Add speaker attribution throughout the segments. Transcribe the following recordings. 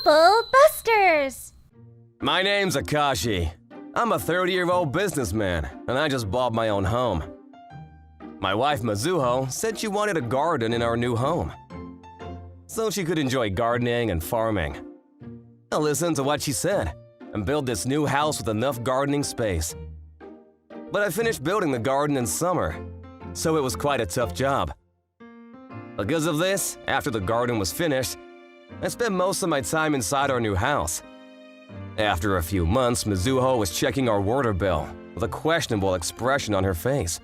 Speaker 1: Trouble Busters!
Speaker 2: My name's Akashi. I'm a 30-year-old businessman, and I just bought my own home. My wife Mizuho said she wanted a garden in our new home, so she could enjoy gardening and farming. I listened to what she said and built this new house with enough gardening space. But I finished building the garden in summer, so it was quite a tough job. Because of this, after the garden was finished, I spent most of my time inside our new house. After a few months, Mizuho was checking our water bill with a questionable expression on her face.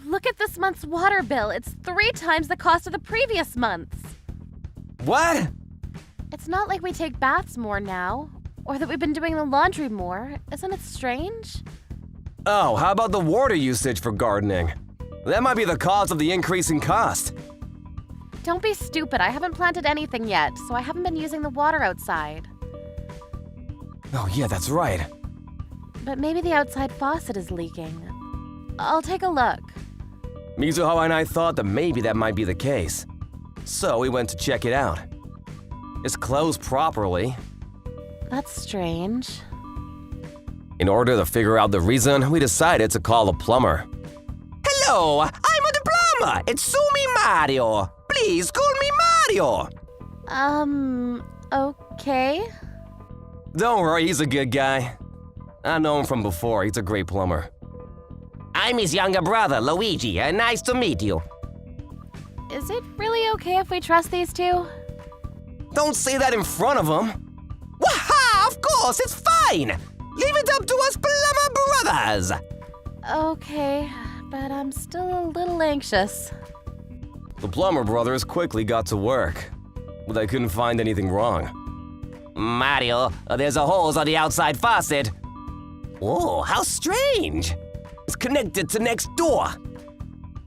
Speaker 1: Look at this month's water bill. It's 3 times the cost of the previous month's.
Speaker 2: What?
Speaker 1: It's not like we take baths more now, or that we've been doing the laundry more. Isn't it strange?
Speaker 2: Oh, how about the water usage for gardening? That might be the cause of the increasing cost.
Speaker 1: Don't be stupid. I haven't planted anything yet, so I haven't been using the water outside.
Speaker 2: Oh yeah, that's right.
Speaker 1: But maybe the outside faucet is leaking. I'll take a look.
Speaker 2: Mizuho and I thought that maybe that might be the case. So we went to check it out. It's closed properly.
Speaker 1: That's strange.
Speaker 2: In order to figure out the reason, we decided to call a plumber.
Speaker 3: Hello, I'm the plumber. It's Sumi Mario. Please call me Mario.
Speaker 1: Okay.
Speaker 2: Don't worry, he's a good guy. I know him from before, he's a great plumber.
Speaker 3: I'm his younger brother, Luigi. Nice to meet you.
Speaker 1: Is it really okay if we trust these two?
Speaker 2: Don't say that in front of him.
Speaker 3: Waha! Of course, it's fine. Leave it up to us plumber brothers.
Speaker 1: Okay, but I'm still a little anxious.
Speaker 2: The plumber brothers quickly got to work, but they couldn't find anything wrong.
Speaker 3: Mario, there's a hose on the outside faucet. Oh, how strange. It's connected to next door.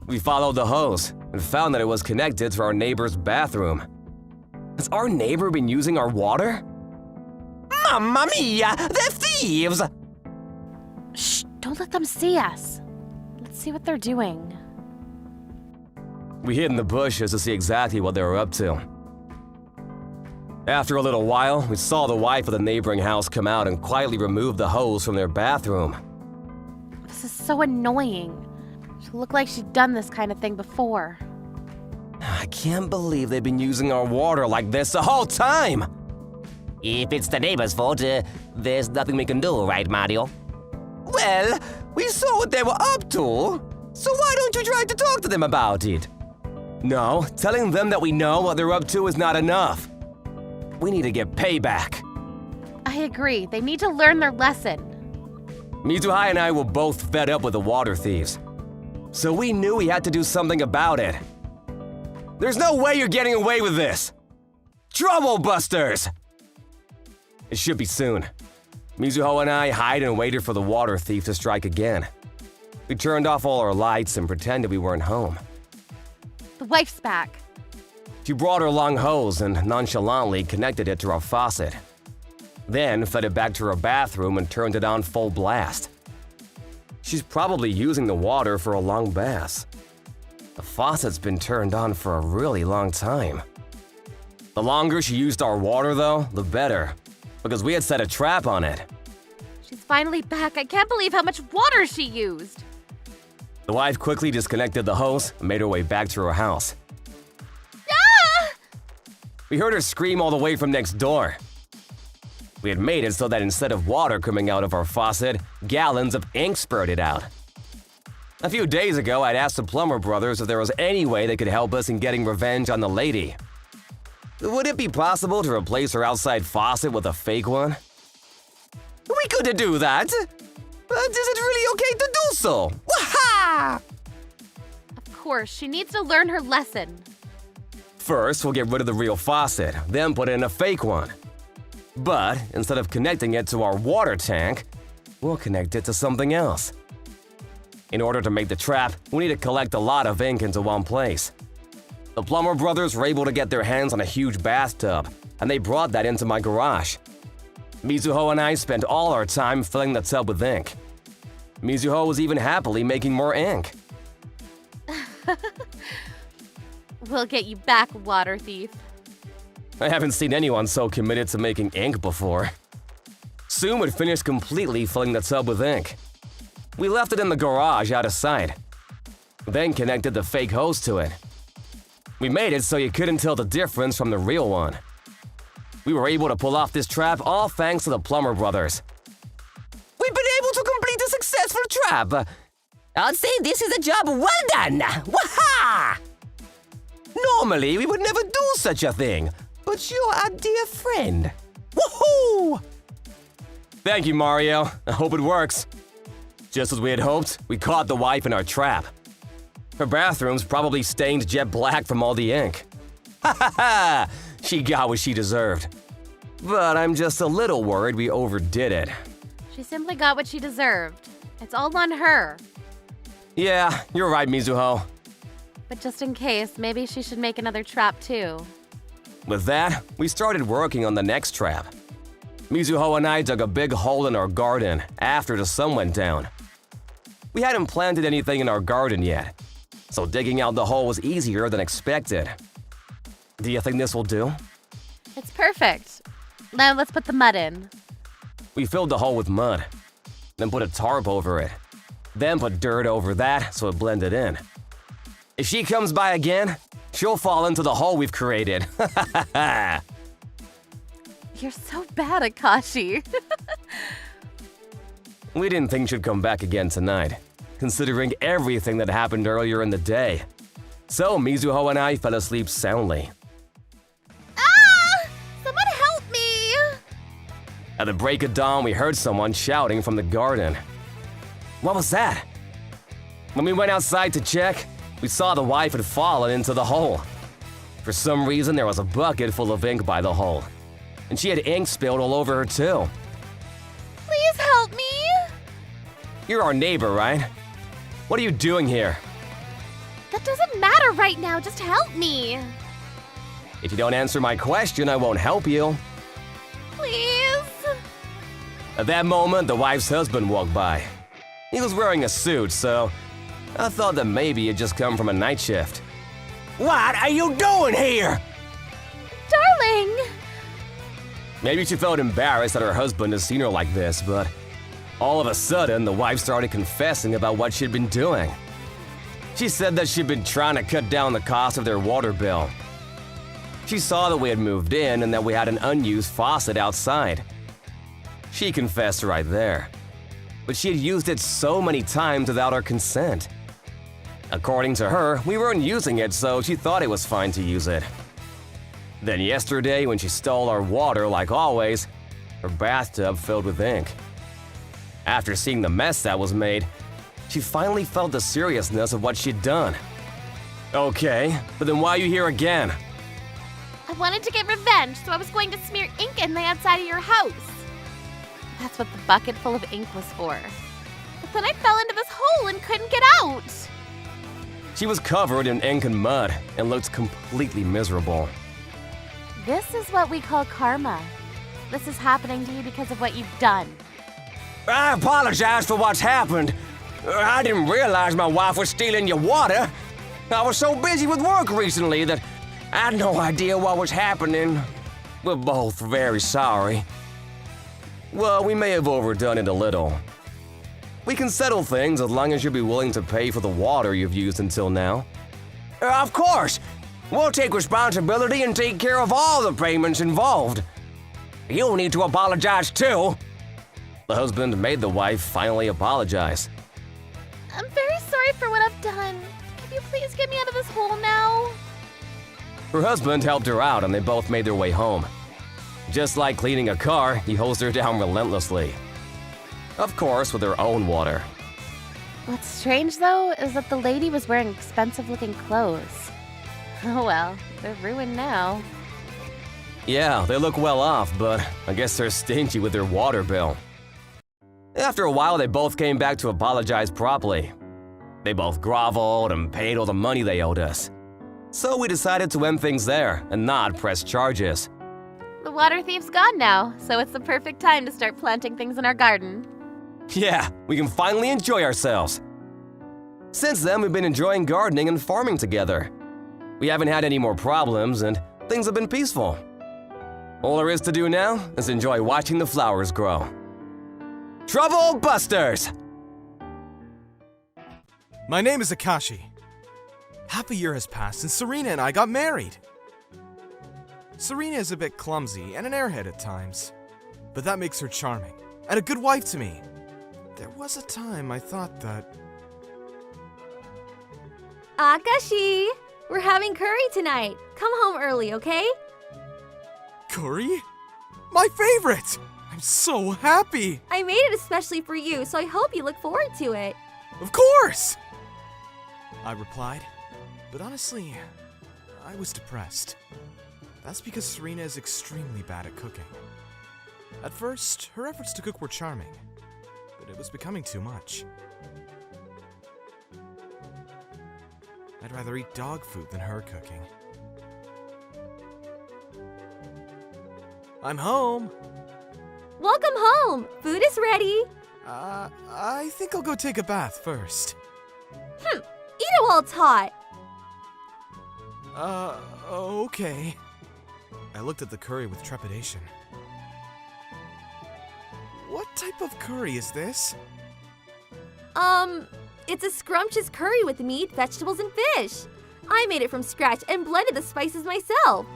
Speaker 2: We followed the hose and found that it was connected to our neighbor's bathroom. Has our neighbor been using our water?
Speaker 3: Mamma mia, they're thieves!
Speaker 1: Shh, don't let them see us. Let's see what they're doing.
Speaker 2: We hid in the bushes to see exactly what they were up to. After a little while, we saw the wife of the neighboring house come out and quietly remove the hose from their bathroom.
Speaker 1: This is so annoying. She looked like she'd done this kind of thing before.
Speaker 2: I can't believe they've been using our water like this the whole time!
Speaker 3: If it's the neighbor's fault, there's nothing we can do, right, Mario? Well, we saw what they were up to, so why don't you try to talk to them about it?
Speaker 2: No, telling them that we know what they're up to is not enough. We need to get payback.
Speaker 1: I agree. They need to learn their lesson.
Speaker 2: Mizuhai and I were both fed up with the water thieves, so we knew we had to do something about it. There's no way you're getting away with this! Trouble Busters! It should be soon. Mizuho and I hid and waited for the water thief to strike again. We turned off all our lights and pretended we weren't home.
Speaker 1: The wife's back.
Speaker 2: She brought her long hose and nonchalantly connected it to our faucet. Then fed it back to her bathroom and turned it on full blast. She's probably using the water for a long bath. The faucet's been turned on for a really long time. The longer she used our water, though, the better, because we had set a trap on it.
Speaker 1: She's finally back. I can't believe how much water she used.
Speaker 2: The wife quickly disconnected the hose and made her way back to her house.
Speaker 1: Ah!
Speaker 2: We heard her scream all the way from next door. We had made it so that instead of water coming out of our faucet, gallons of ink spurted out. A few days ago, I'd asked the plumber brothers if there was any way they could help us in getting revenge on the lady. Would it be possible to replace her outside faucet with a fake one?
Speaker 3: We could do that, but is it really okay to do so? Waha!
Speaker 1: Of course, she needs to learn her lesson.
Speaker 2: First, we'll get rid of the real faucet, then put in a fake one. But instead of connecting it to our water tank, we'll connect it to something else. In order to make the trap, we need to collect a lot of ink into one place. The plumber brothers were able to get their hands on a huge bathtub, and they brought that into my garage. Mizuho and I spent all our time filling the tub with ink. Mizuho was even happily making more ink.
Speaker 1: We'll get you back, water thief.
Speaker 2: I haven't seen anyone so committed to making ink before. Soon we'd finished completely filling the tub with ink. We left it in the garage out of sight, then connected the fake hose to it. We made it so you couldn't tell the difference from the real one. We were able to pull off this trap all thanks to the Plumber brothers.
Speaker 3: We've been able to complete a successful trap. I'd say this is a job well done. Waha! Normally, we would never do such a thing, but you're our dear friend. Woohoo!
Speaker 2: Thank you, Mario. I hope it works. Just as we had hoped, we caught the wife in our trap. Her bathroom's probably stained jet black from all the ink. Ha ha ha! She got what she deserved. But I'm just a little worried we overdid it.
Speaker 1: She simply got what she deserved. It's all on her.
Speaker 2: Yeah, you're right, Mizuho.
Speaker 1: But just in case, maybe she should make another trap too.
Speaker 2: With that, we started working on the next trap. Mizuho and I dug a big hole in our garden after the sun went down. We hadn't planted anything in our garden yet, so digging out the hole was easier than expected. Do you think this will do?
Speaker 1: It's perfect. Now let's put the mud in.
Speaker 2: We filled the hole with mud, then put a tarp over it, then put dirt over that so it blended in. If she comes by again, she'll fall into the hole we've created.
Speaker 1: You're so bad, Akashi.
Speaker 2: We didn't think she'd come back again tonight, considering everything that happened earlier in the day. So Mizuho and I fell asleep soundly.
Speaker 1: Ah! Someone help me!
Speaker 2: At the break of dawn, we heard someone shouting from the garden. What was that? When we went outside to check, we saw the wife had fallen into the hole. For some reason, there was a bucket full of ink by the hole, and she had ink spilled all over her too.
Speaker 1: Please help me!
Speaker 2: You're our neighbor, right? What are you doing here?
Speaker 1: That doesn't matter right now, just help me!
Speaker 2: If you don't answer my question, I won't help you.
Speaker 1: Please?
Speaker 2: At that moment, the wife's husband walked by. He was wearing a suit, so I thought that maybe he'd just come from a night shift.
Speaker 3: What are you doing here?
Speaker 1: Darling!
Speaker 2: Maybe she felt embarrassed that her husband had seen her like this, but all of a sudden, the wife started confessing about what she'd been doing. She said that she'd been trying to cut down the cost of their water bill. She saw that we had moved in and that we had an unused faucet outside. She confessed right there. But she had used it so many times without our consent. According to her, we weren't using it, so she thought it was fine to use it. Then yesterday, when she stole our water like always, her bathtub filled with ink. After seeing the mess that was made, she finally felt the seriousness of what she'd done. Okay, but then why are you here again?
Speaker 1: I wanted to get revenge, so I was going to smear ink in the outside of your house. That's what the bucket full of ink was for. But then I fell into this hole and couldn't get out.
Speaker 2: She was covered in ink and mud and looked completely miserable.
Speaker 1: This is what we call karma. This is happening to you because of what you've done.
Speaker 3: I apologize for what's happened. I didn't realize my wife was stealing your water. I was so busy with work recently that I had no idea what was happening. We're both very sorry.
Speaker 2: Well, we may have overdone it a little. We can settle things as long as you'll be willing to pay for the water you've used until now.
Speaker 3: Of course. We'll take responsibility and take care of all the payments involved. You'll need to apologize too.
Speaker 2: The husband made the wife finally apologize.
Speaker 1: I'm very sorry for what I've done. Can you please get me out of this hole now?
Speaker 2: Her husband helped her out and they both made their way home. Just like cleaning a car, he hosed her down relentlessly. Of course, with her own water.
Speaker 1: What's strange, though, is that the lady was wearing expensive-looking clothes. Oh well, they're ruined now.
Speaker 2: Yeah, they look well off, but I guess they're stingy with their water bill. After a while, they both came back to apologize properly. They both groveled and paid all the money they owed us. So we decided to end things there and not press charges.
Speaker 1: The water thief's gone now, so it's the perfect time to start planting things in our garden.
Speaker 2: Yeah, we can finally enjoy ourselves. Since then, we've been enjoying gardening and farming together. We haven't had any more problems and things have been peaceful. All there is to do now is enjoy watching the flowers grow. Trouble Busters!
Speaker 4: My name is Akashi. Half a year has passed and Serena and I got married. Serena is a bit clumsy and an airhead at times, but that makes her charming and a good wife to me. There was a time I thought that...
Speaker 5: Akashi, we're having curry tonight. Come home early, okay?
Speaker 4: Curry? My favorite! I'm so happy!
Speaker 5: I made it especially for you, so I hope you look forward to it.
Speaker 4: Of course! I replied, but honestly, I was depressed. That's because Serena is extremely bad at cooking. At first, her efforts to cook were charming, but it was becoming too much. I'd rather eat dog food than her cooking. I'm home!
Speaker 5: Welcome home. Food is ready.
Speaker 4: I think I'll go take a bath first.
Speaker 5: Eat it while it's hot.
Speaker 4: Okay. I looked at the curry with trepidation. What type of curry is this?
Speaker 5: It's a scrumptious curry with meat, vegetables, and fish. I made it from scratch and blended the spices myself.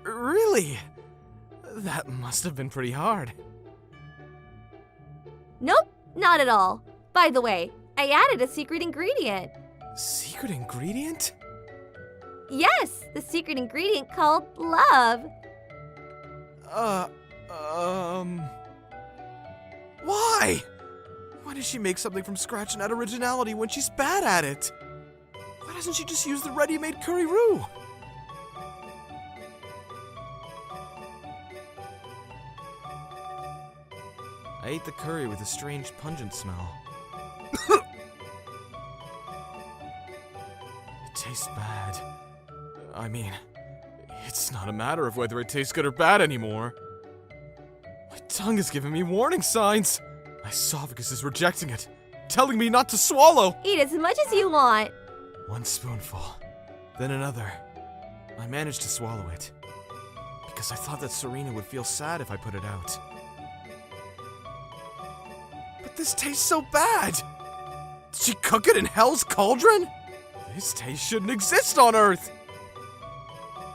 Speaker 4: Really? That must have been pretty hard.
Speaker 5: Nope, not at all. By the way, I added a secret ingredient.
Speaker 4: Secret ingredient?
Speaker 5: Yes, the secret ingredient called love.
Speaker 4: Why? Why does she make something from scratch and add originality when she's bad at it? Why doesn't she just use the ready-made curry roux? I ate the curry with a strange pungent smell. It tastes bad. I mean, it's not a matter of whether it tastes good or bad anymore. My tongue is giving me warning signs. My esophagus is rejecting it, telling me not to swallow.
Speaker 5: Eat as much as you want.
Speaker 4: One spoonful, then another. I managed to swallow it, because I thought that Serena would feel sad if I put it out. But this tastes so bad! Did she cook it in Hell's Cauldron? This taste shouldn't exist on Earth!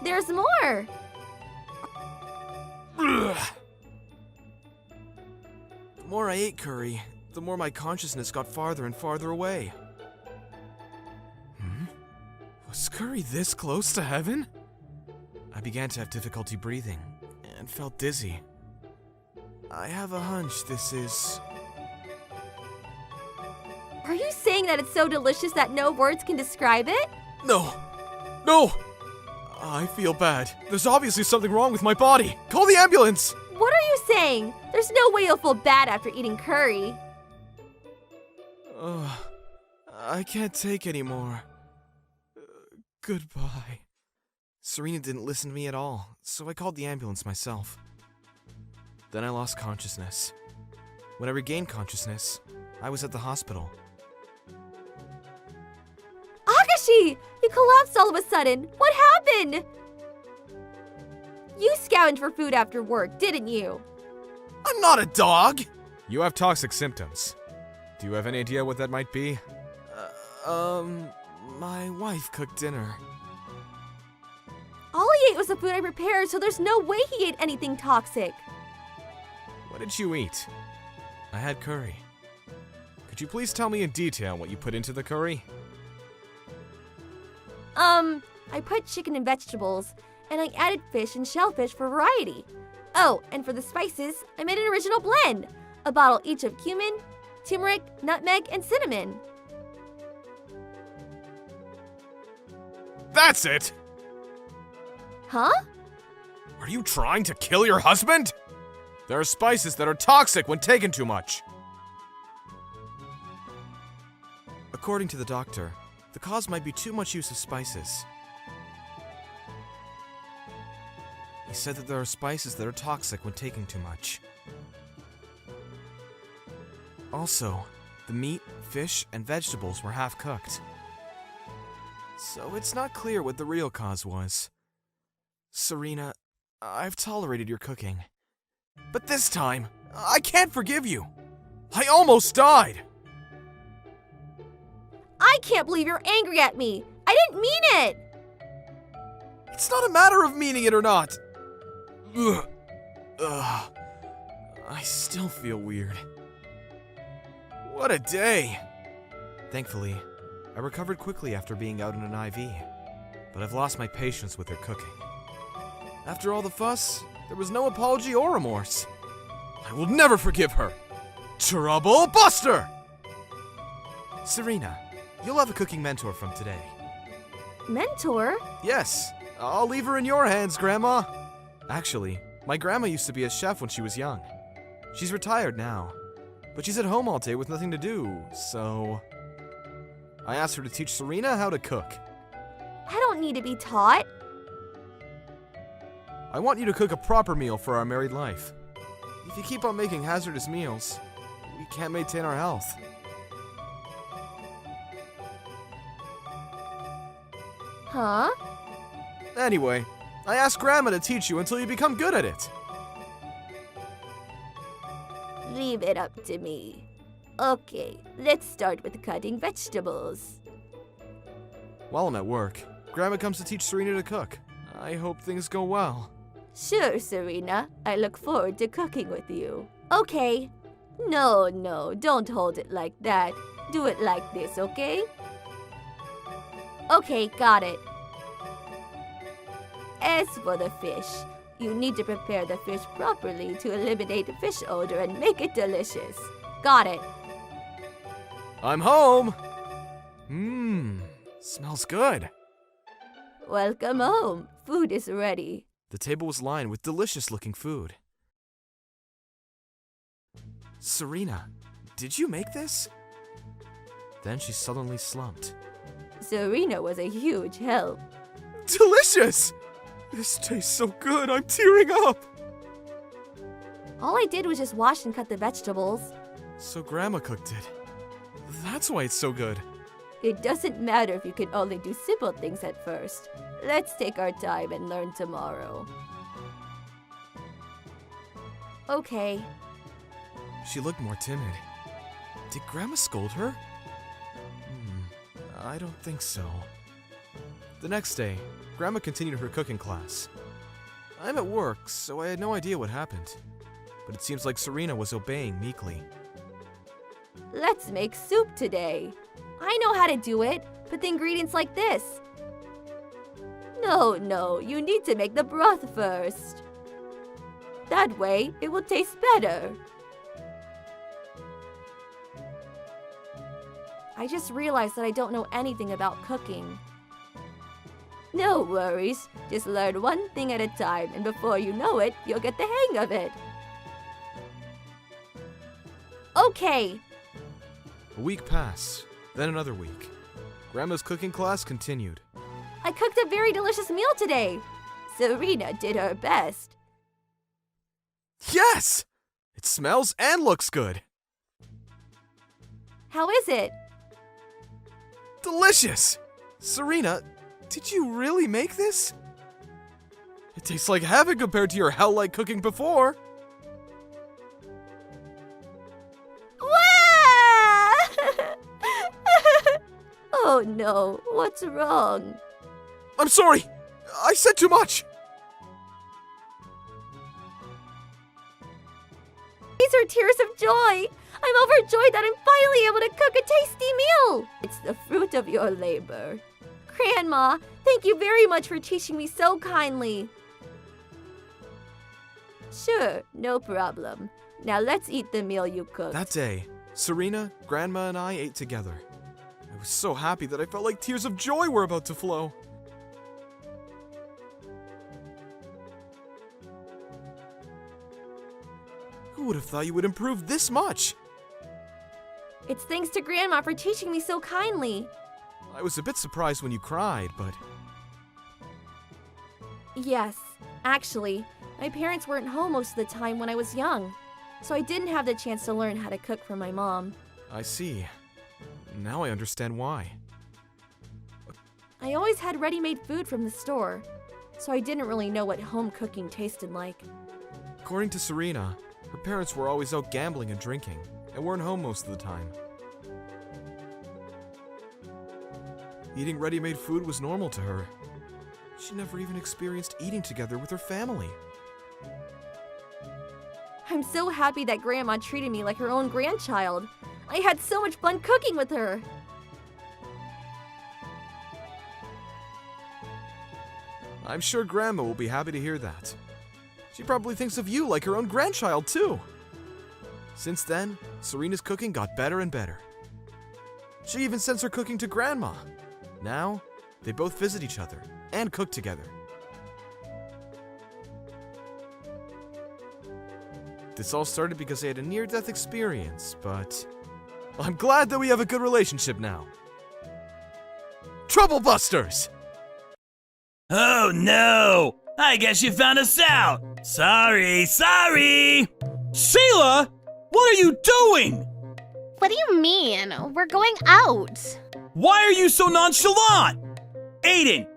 Speaker 5: There's more.
Speaker 4: Ugh. The more I ate curry, the more my consciousness got farther and farther away. Was curry this close to heaven? I began to have difficulty breathing and felt dizzy. I have a hunch this is...
Speaker 5: Are you saying that it's so delicious that no words can describe it?
Speaker 4: No! No! I feel bad. There's obviously something wrong with my body. Call the ambulance!
Speaker 5: What are you saying? There's no way you'll feel bad after eating curry.
Speaker 4: I can't take anymore. Goodbye. Serena didn't listen to me at all, so I called the ambulance myself. Then I lost consciousness. When I regained consciousness, I was at the hospital.
Speaker 5: Akashi! You collapsed all of a sudden. What happened? You scavenged for food after work, didn't you?
Speaker 4: I'm not a dog! You have toxic symptoms. Do you have any idea what that might be? My wife cooked dinner.
Speaker 5: All he ate was the food I prepared, so there's no way he ate anything toxic.
Speaker 4: What did you eat? I had curry. Could you please tell me in detail what you put into the curry?
Speaker 5: I put chicken and vegetables, and I added fish and shellfish for variety. Oh, and for the spices, I made an original blend. A bottle each of cumin, turmeric, nutmeg, and cinnamon.
Speaker 4: That's it!
Speaker 5: Huh?
Speaker 4: Are you trying to kill your husband? There are spices that are toxic when taken too much. According to the doctor, the cause might be too much use of spices. He said that there are spices that are toxic when taking too much. Also, the meat, fish, and vegetables were half cooked. So it's not clear what the real cause was. Serena, I've tolerated your cooking. But this time, I can't forgive you. I almost died.
Speaker 5: I can't believe you're angry at me. I didn't mean it.
Speaker 4: It's not a matter of meaning it or not. Ugh. Ugh. I still feel weird. What a day. Thankfully, I recovered quickly after being out in an IV, but I've lost my patience with her cooking. After all the fuss, there was no apology or remorse. I will never forgive her. Trouble Buster! Serena, you'll have a cooking mentor from today.
Speaker 5: Mentor?
Speaker 4: Yes, I'll leave her in your hands, Grandma. Actually, my grandma used to be a chef when she was young. She's retired now, but she's at home all day with nothing to do, so I asked her to teach Serena how to cook.
Speaker 5: I don't need to be taught.
Speaker 4: I want you to cook a proper meal for our married life. If you keep on making hazardous meals, we can't maintain our health.
Speaker 5: Huh?
Speaker 4: Anyway, I asked Grandma to teach you until you become good at it.
Speaker 5: Leave it up to me. Okay, let's start with cutting vegetables.
Speaker 4: While I'm at work, Grandma comes to teach Serena to cook. I hope things go well.
Speaker 5: Sure, Serena. I look forward to cooking with you. Okay. No, don't hold it like that. Do it like this, okay? Okay, got it. As for the fish, you need to prepare the fish properly to eliminate the fish odor and make it delicious. Got it.
Speaker 4: I'm home! Smells good.
Speaker 5: Welcome home. Food is ready.
Speaker 4: The table was lined with delicious-looking food. Serena, did you make this? Then she suddenly slumped.
Speaker 5: Serena was a huge help.
Speaker 4: Delicious! This tastes so good, I'm tearing up!
Speaker 5: All I did was just wash and cut the vegetables.
Speaker 4: So Grandma cooked it. That's why it's so good.
Speaker 5: It doesn't matter if you can only do simple things at first. Let's take our time and learn tomorrow. Okay.
Speaker 4: She looked more timid. Did Grandma scold her? I don't think so. The next day, Grandma continued her cooking class. I'm at work, so I had no idea what happened. But it seems like Serena was obeying meekly.
Speaker 5: Let's make soup today. I know how to do it. Put the ingredients like this. No, you need to make the broth first. That way, it will taste better. I just realized that I don't know anything about cooking. No worries. Just learn one thing at a time, and before you know it, you'll get the hang of it. Okay.
Speaker 4: A week passed, then another week. Grandma's cooking class continued.
Speaker 5: I cooked a very delicious meal today. Serena did her best.
Speaker 4: Yes! It smells and looks good.
Speaker 5: How is it?
Speaker 4: Delicious! Serena, did you really make this? It tastes like heaven compared to your hell-like cooking before.
Speaker 5: Oh no, what's wrong?
Speaker 4: I'm sorry! I said too much!
Speaker 5: These are tears of joy! I'm overjoyed that I'm finally able to cook a tasty meal! It's the fruit of your labor. Grandma, thank you very much for teaching me so kindly. Sure, no problem. Now let's eat the meal you cooked.
Speaker 4: That day, Serena, Grandma, and I ate together. I was so happy that I felt like tears of joy were about to flow. Who would have thought you would improve this much?
Speaker 5: It's thanks to Grandma for teaching me so kindly.
Speaker 4: I was a bit surprised when you cried, but
Speaker 5: Yes, actually, my parents weren't home most of the time when I was young, so I didn't have the chance to learn how to cook from my mom.
Speaker 4: I see. Now I understand why.
Speaker 5: I always had ready-made food from the store, so I didn't really know what home cooking tasted like.
Speaker 4: According to Serena, her parents were always out gambling and drinking, and weren't home most of the time. Eating ready-made food was normal to her. She never even experienced eating together with her family.
Speaker 5: I'm so happy that Grandma treated me like her own grandchild. I had so much fun cooking with her.
Speaker 4: I'm sure Grandma will be happy to hear that. She probably thinks of you like her own grandchild, too. Since then, Serena's cooking got better and better. She even sends her cooking to Grandma. Now, they both visit each other and cook together. This all started because they had a near-death experience, but I'm glad that we have a good relationship now. Trouble Busters!
Speaker 6: Oh no! I guess you found us out! Sorry! Sheila! What are you doing?
Speaker 1: What do you mean? We're going out.
Speaker 6: Why are you so nonchalant? Aiden,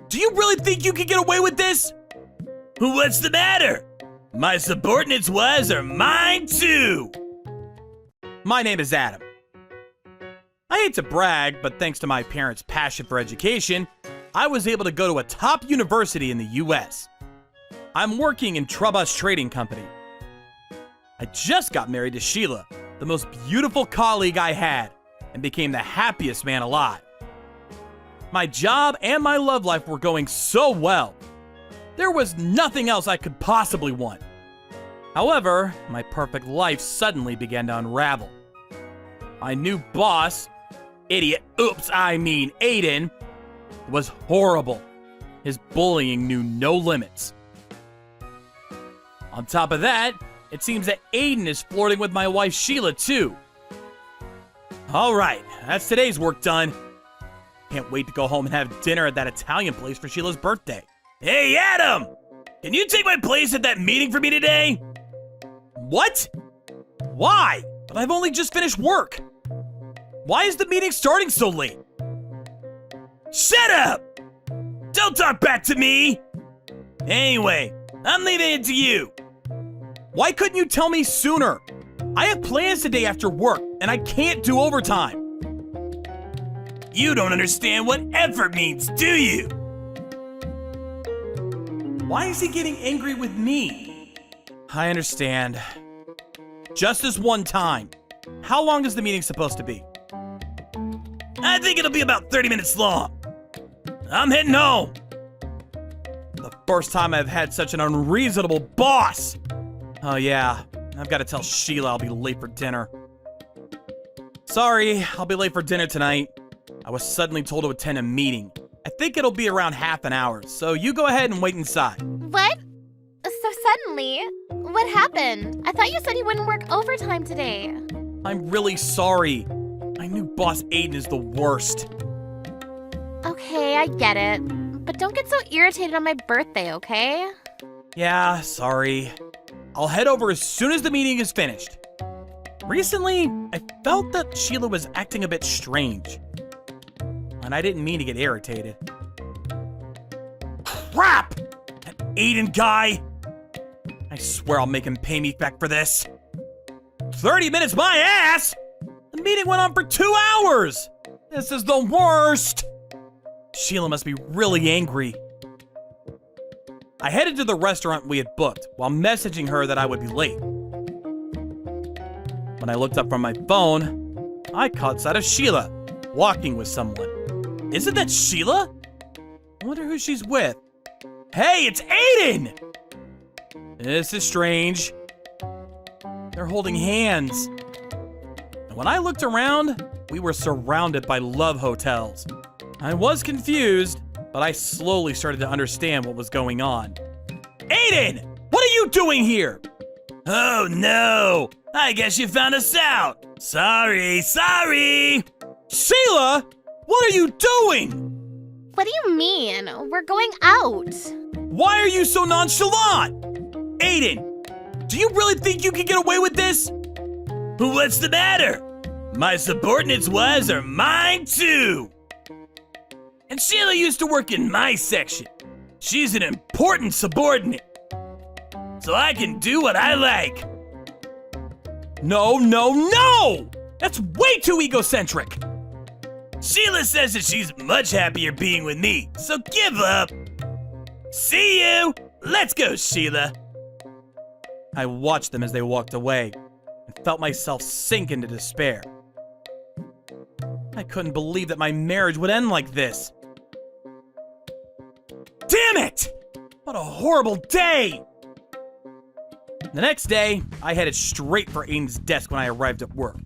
Speaker 6: do you really think you can get away with this? What's the matter? My subordinates' wives are mine too! My name is Adam. I hate to brag, but thanks to my parents' passion for education, I was able to go to a top university in the US. I'm working in Trubus Trading Company. I just got married to Sheila, the most beautiful colleague I had, and became the happiest man alive. My job and my love life were going so well. There was nothing else I could possibly want. However, my perfect life suddenly began to unravel. My new boss, Aiden, was horrible. His bullying knew no limits. On top of that, it seems that Aiden is flirting with my wife Sheila too. Alright, that's today's work done. Can't wait to go home and have dinner at that Italian place for Sheila's birthday. Hey Adam! Can you take my place at that meeting for me today? What? Why? But I've only just finished work. Why is the meeting starting so late? Shut up! Don't talk back to me! Anyway, I'm leaving it to you. Why couldn't you tell me sooner? I have plans today after work, and I can't do overtime. You don't understand what effort means, do you? Why is he getting angry with me? I understand. Just this one time. How long is the meeting supposed to be? I think it'll be about 30 minutes long. I'm heading home. The first time I've had such an unreasonable boss. Oh yeah, I've got to tell Sheila I'll be late for dinner. Sorry, I'll be late for dinner tonight. I was suddenly told to attend a meeting. I think it'll be around half an hour, so you go ahead and wait inside.
Speaker 1: What? So suddenly? What happened? I thought you said you wouldn't work overtime today.
Speaker 6: I'm really sorry. My new boss Aiden is the worst.
Speaker 1: Okay, I get it. But don't get so irritated on my birthday, okay?
Speaker 6: Yeah, sorry. I'll head over as soon as the meeting is finished. Recently, I felt that Sheila was acting a bit strange. And I didn't mean to get irritated. Crap! That Aiden guy! I swear I'll make him pay me back for this. 30 minutes my ass! The meeting went on for 2 hours! This is the worst! Sheila must be really angry. I headed to the restaurant we had booked while messaging her that I would be late. When I looked up from my phone, I caught sight of Sheila walking with someone. Isn't that Sheila? I wonder who she's with. Hey, it's Aiden! This is strange. They're holding hands. And when I looked around, we were surrounded by love hotels. I was confused, but I slowly started to understand what was going on. Aiden! What are you doing here? Oh no! I guess you found us out! Sorry! Sheila! What are you doing?
Speaker 1: What do you mean? We're going out.
Speaker 6: Why are you so nonchalant? Aiden, do you really think you can get away with this? What's the matter? My subordinates' wives are mine too! And Sheila used to work in my section. She's an important subordinate, so I can do what I like. No, no, no! That's way too egocentric. Sheila says that she's much happier being with me, so give up. See you! Let's go, Sheila. I watched them as they walked away and felt myself sink into despair. I couldn't believe that my marriage would end like this. Damn it! What a horrible day! The next day, I headed straight for Aiden's desk when I arrived at work.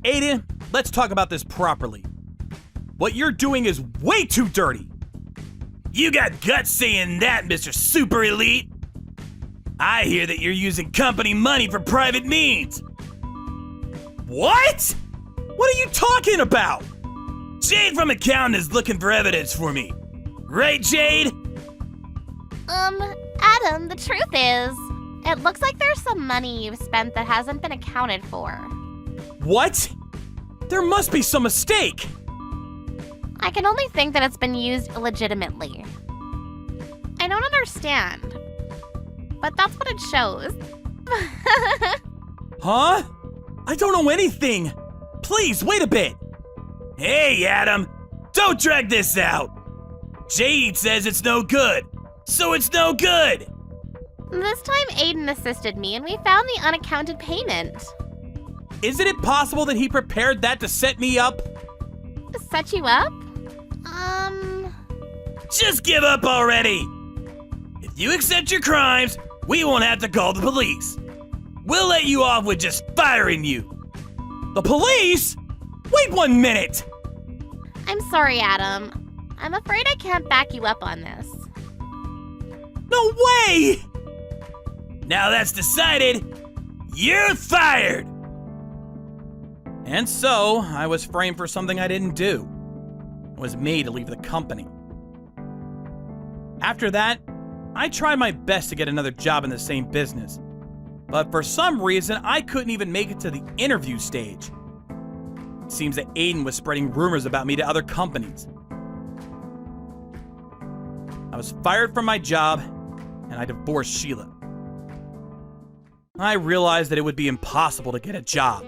Speaker 6: Aiden, let's talk about this properly. What you're doing is way too dirty. You got guts saying that, Mr. Super Elite. I hear that you're using company money for private means. What? What are you talking about? Jade from accounting is looking for evidence for me. Right, Jade?
Speaker 1: Adam, the truth is, it looks like there's some money you've spent that hasn't been accounted for.
Speaker 6: What? There must be some mistake.
Speaker 1: I can only think that it's been used illegitimately. I don't understand, but that's what it shows.
Speaker 6: Huh? I don't know anything. Please, wait a bit. Hey, Adam, don't drag this out. Jade says it's no good, so it's no good.
Speaker 1: This time Aiden assisted me and we found the unaccounted payment.
Speaker 6: Isn't it possible that he prepared that to set me up?
Speaker 1: Set you up?
Speaker 6: Just give up already. If you accept your crimes, we won't have to call the police. We'll let you off with just firing you. The police? Wait 1 minute.
Speaker 1: I'm sorry, Adam. I'm afraid I can't back you up on this.
Speaker 6: No way! Now that's decided, you're fired! And so, I was framed for something I didn't do. I was made to leave the company. After that, I tried my best to get another job in the same business. But for some reason, I couldn't even make it to the interview stage. It seems that Aiden was spreading rumors about me to other companies. I was fired from my job, and I divorced Sheila. I realized that it would be impossible to get a job.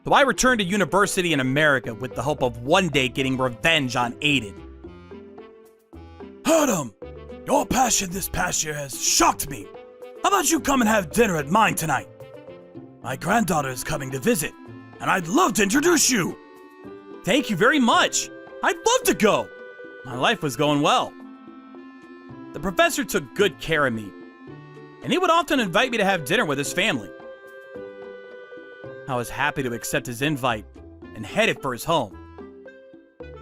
Speaker 6: So I returned to university in America with the hope of one day getting revenge on Aiden. Adam, your passion this past year has shocked me. How about you come and have dinner at mine tonight? My granddaughter is coming to visit, and I'd love to introduce you. Thank you very much. I'd love to go. My life was going well. The professor took good care of me, and he would often invite me to have dinner with his family. I was happy to accept his invite and headed for his home.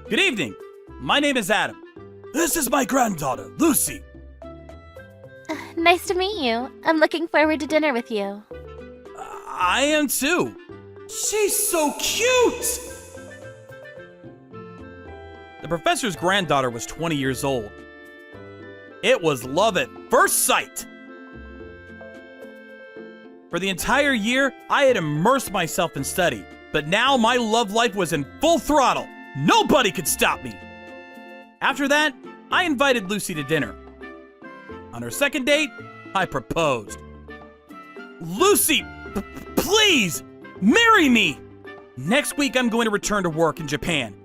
Speaker 6: Good evening. My name is Adam. This is my granddaughter, Lucy.
Speaker 1: Nice to meet you. I'm looking forward to dinner with you.
Speaker 6: I am too. She's so cute! The professor's granddaughter was 20 years old. It was love at first sight. For the entire year, I had immersed myself in study, but now my love life was in full throttle. Nobody could stop me. After that, I invited Lucy to dinner. On her second date, I proposed. Lucy, please, marry me! Next week, I'm going to return to work in Japan,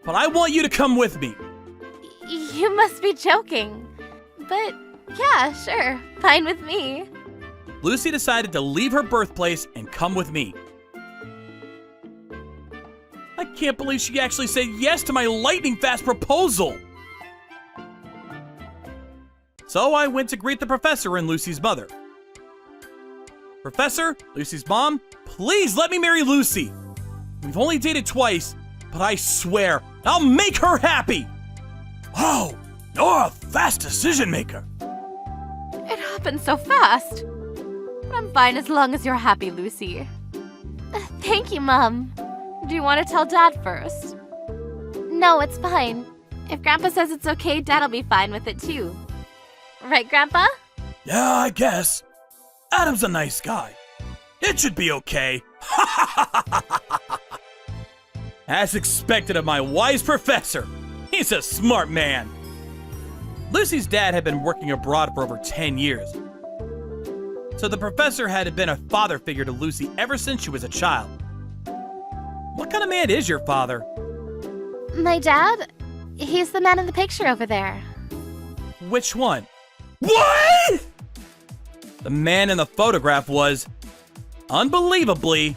Speaker 6: but I want you to come with me.
Speaker 1: You must be joking. But yeah, sure, fine with me.
Speaker 6: Lucy decided to leave her birthplace and come with me. I can't believe she actually said yes to my lightning-fast proposal. So I went to greet the professor and Lucy's mother. Professor, Lucy's mom, please let me marry Lucy. We've only dated twice, but I swear I'll make her happy. Wow, you're a fast decision maker.
Speaker 1: It happened so fast. But I'm fine as long as you're happy, Lucy. Thank you, Mom. Do you want to tell Dad first? No, it's fine. If Grandpa says it's okay, Dad'll be fine with it too. Right, Grandpa?
Speaker 6: Yeah, I guess. Adam's a nice guy. It should be okay. As expected of my wise professor, he's a smart man. Lucy's dad had been working abroad for over 10 years. So the professor had been a father figure to Lucy ever since she was a child. What kind of man is your father?
Speaker 1: My dad? He's the man in the picture over there.
Speaker 6: Which one? What? The man in the photograph was, unbelievably,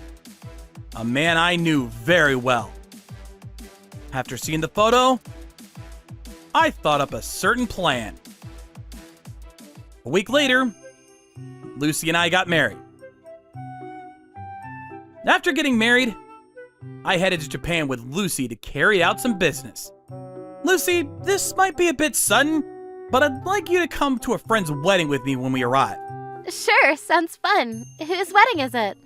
Speaker 6: a man I knew very well. After seeing the photo, I thought up a certain plan. A week later, Lucy and I got married. After getting married, I headed to Japan with Lucy to carry out some business. Lucy, this might be a bit sudden, but I'd like you to come to a friend's wedding with me when we arrive.
Speaker 1: Sure, sounds fun. Whose wedding is it?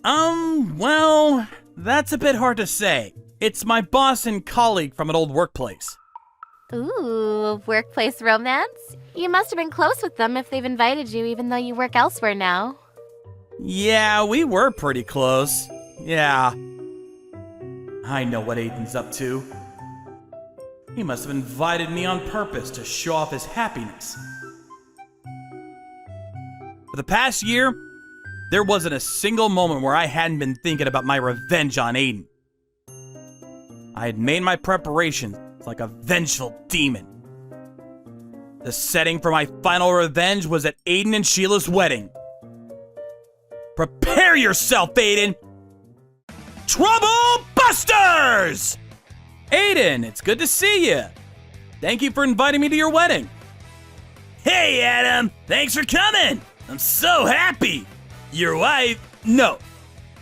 Speaker 6: Well, that's a bit hard to say. It's my boss and colleague from an old workplace.
Speaker 1: Ooh, workplace romance? You must have been close with them if they've invited you even though you work elsewhere now.
Speaker 6: Yeah, we were pretty close. Yeah. I know what Aiden's up to. He must have invited me on purpose to show off his happiness. For the past year, there wasn't a single moment where I hadn't been thinking about my revenge on Aiden. I had made my preparations like a vengeful demon. The setting for my final revenge was at Aiden and Sheila's wedding. Prepare yourself, Aiden! Trouble Busters! Aiden, it's good to see you. Thank you for inviting me to your wedding. Hey, Adam, thanks for coming. I'm so happy. Your wife, no,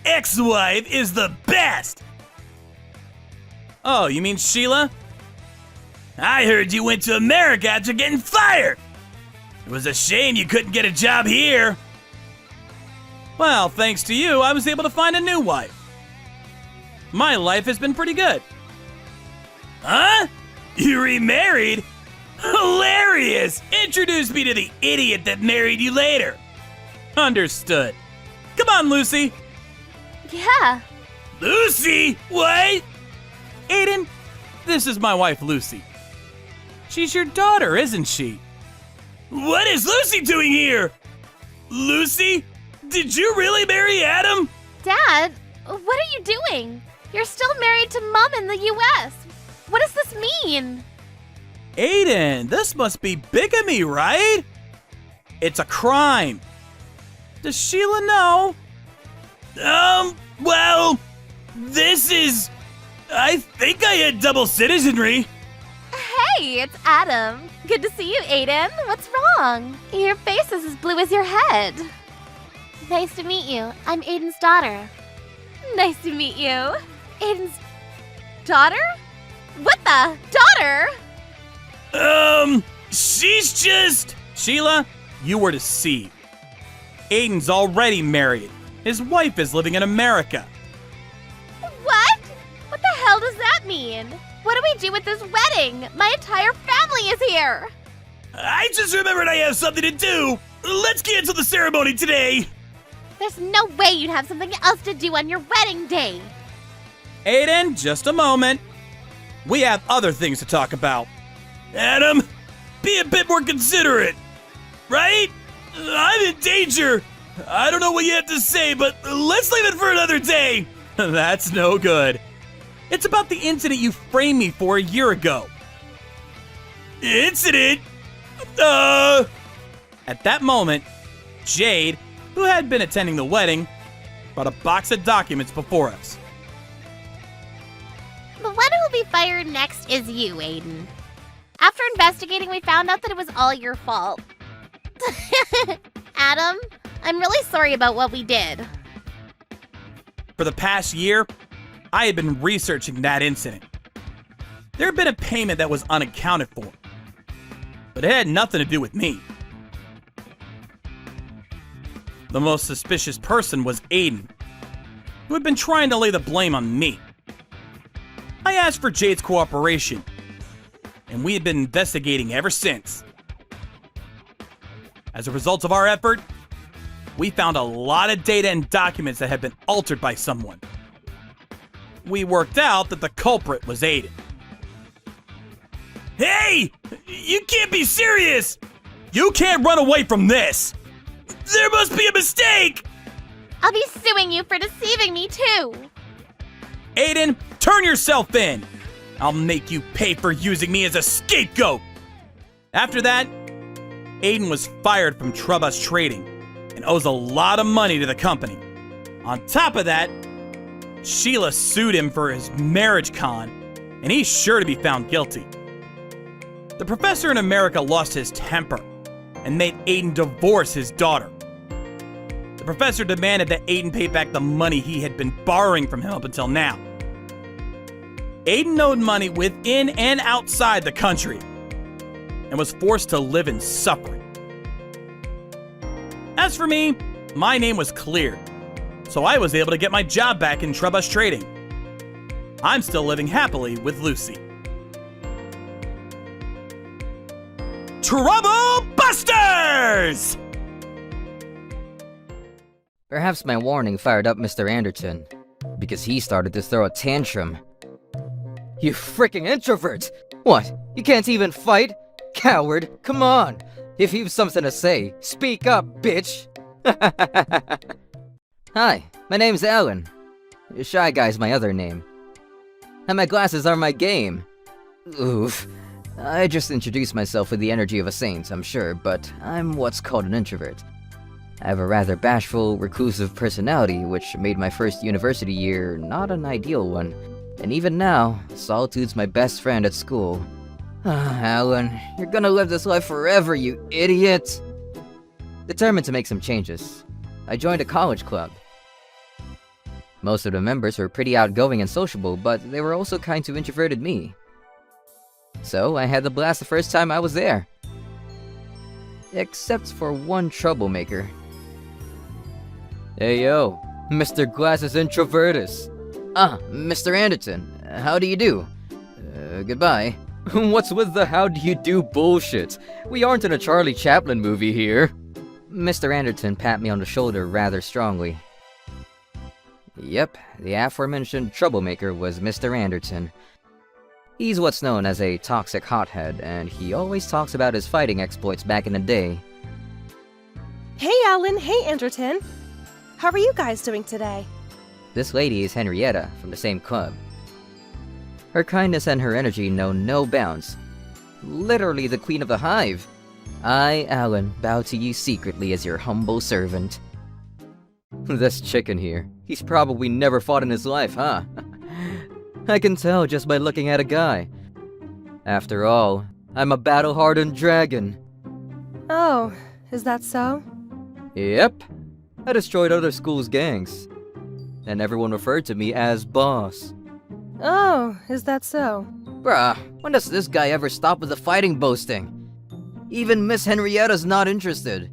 Speaker 6: ex-wife is the best. Oh, you mean Sheila? I heard you went to America after getting fired. It was a shame you couldn't get a job here. Well, thanks to you, I was able to find a new wife. My life has been pretty good. Huh? You remarried? Hilarious! Introduce me to the idiot that married you later. Understood. Come on, Lucy.
Speaker 1: Yeah.
Speaker 6: Lucy? What? Aiden, this is my wife, Lucy. She's your daughter, isn't she? What is Lucy doing here? Lucy, did you really marry Adam?
Speaker 1: Dad, what are you doing? You're still married to Mom in the U.S. What does this mean?
Speaker 6: Aiden, this must be bigamy, right? It's a crime. Does Sheila know? Well, I think I had double citizenry.
Speaker 1: Hey, it's Adam. Good to see you, Aiden. What's wrong? Your face is as blue as your head. Nice to meet you. I'm Aiden's daughter. Nice to meet you. Aiden's daughter? What the? Daughter?
Speaker 6: She's just... Sheila, you were deceived. Aiden's already married. His wife is living in America.
Speaker 1: What? What the hell does that mean? What do we do with this wedding? My entire family is here.
Speaker 6: I just remembered I have something to do. Let's cancel the ceremony today.
Speaker 1: There's no way you'd have something else to do on your wedding day.
Speaker 6: Aiden, just a moment. We have other things to talk about. Adam, be a bit more considerate, right? I'm in danger. I don't know what you have to say, but let's leave it for another day. That's no good. It's about the incident you framed me for a year ago. Incident? At that moment, Jade, who had been attending the wedding, brought a box of documents before us.
Speaker 1: The one who will be fired next is you, Aiden. After investigating, we found out that it was all your fault. Adam, I'm really sorry about what we did.
Speaker 6: For the past year, I had been researching that incident. There had been a payment that was unaccounted for, but it had nothing to do with me. The most suspicious person was Aiden, who had been trying to lay the blame on me. I asked for Jade's cooperation, and we had been investigating ever since. As a result of our effort, we found a lot of data and documents that had been altered by someone. We worked out that the culprit was Aiden. Hey! You can't be serious! You can't run away from this! There must be a mistake!
Speaker 1: I'll be suing you for deceiving me too.
Speaker 6: Aiden, turn yourself in! I'll make you pay for using me as a scapegoat! After that, Aiden was fired from Trubus Trading and owes a lot of money to the company. On top of that, Sheila sued him for his marriage con, and he's sure to be found guilty. The professor in America lost his temper and made Aiden divorce his daughter. The professor demanded that Aiden pay back the money he had been borrowing from him up until now. Aiden owed money within and outside the country and was forced to live in suffering. As for me, my name was cleared, so I was able to get my job back in Trubus Trading. I'm still living happily with Lucy. Trouble Busters!
Speaker 7: Perhaps my warning fired up Mr. Anderton, because he started to throw a tantrum. You freaking introvert! What? You can't even fight? Coward, come on! If you've something to say, speak up, bitch! Hi, my name's Alan. Shy Guy's my other name. And my glasses are my game. Oof. I just introduced myself with the energy of a saint, I'm sure, but I'm what's called an introvert. I have a rather bashful, reclusive personality, which made my first university year not an ideal one. And even now, solitude's my best friend at school. Alan, you're gonna live this life forever, you idiot! Determined to make some changes, I joined a college club. Most of the members were pretty outgoing and sociable, but they were also kind to introverted me. So I had the blast the first time I was there. Except for one troublemaker. Hey yo, Mr. Glasses Introvertus. Mr. Anderton, how do you do? Goodbye. What's with the how do you do bullshit? We aren't in a Charlie Chaplin movie here. Mr. Anderton pat me on the shoulder rather strongly. Yep, the aforementioned troublemaker was Mr. Anderton. He's what's known as a toxic hothead, and he always talks about his fighting exploits back in the day.
Speaker 8: Hey Alan, hey Anderton. How are you guys doing today?
Speaker 7: This lady is Henrietta, from the same club. Her kindness and her energy know no bounds. Literally the queen of the hive. I, Alan, bow to you secretly as your humble servant. This chicken here, he's probably never fought in his life, huh? I can tell just by looking at a guy. After all, I'm a battle-hardened dragon.
Speaker 8: Oh, is that so?
Speaker 7: Yep. I destroyed other schools' gangs. And everyone referred to me as boss.
Speaker 8: Oh, is that so?
Speaker 7: Bruh, when does this guy ever stop with the fighting boasting? Even Miss Henrietta's not interested.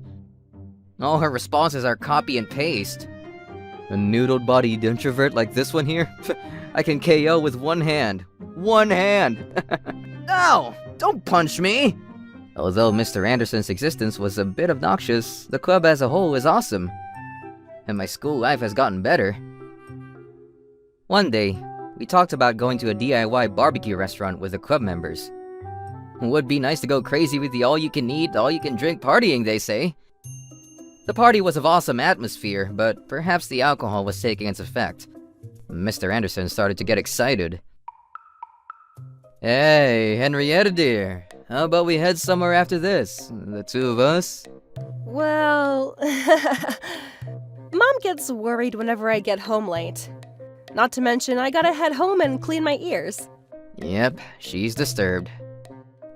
Speaker 7: All her responses are copy and paste. A noodle-bodied introvert like this one here? I can KO with one hand. One hand! Ow! Don't punch me! Although Mr. Anderson's existence was a bit obnoxious, the club as a whole is awesome. And my school life has gotten better. One day, we talked about going to a DIY barbecue restaurant with the club members. Would be nice to go crazy with the all-you-can-eat, all-you-can-drink partying, they say. The party was of awesome atmosphere, but perhaps the alcohol was taking its effect. Mr. Anderson started to get excited. Hey, Henrietta dear, how about we head somewhere after this? The two of us?
Speaker 8: Well, Mom gets worried whenever I get home late. Not to mention, I gotta head home and clean my ears.
Speaker 7: Yep, she's disturbed.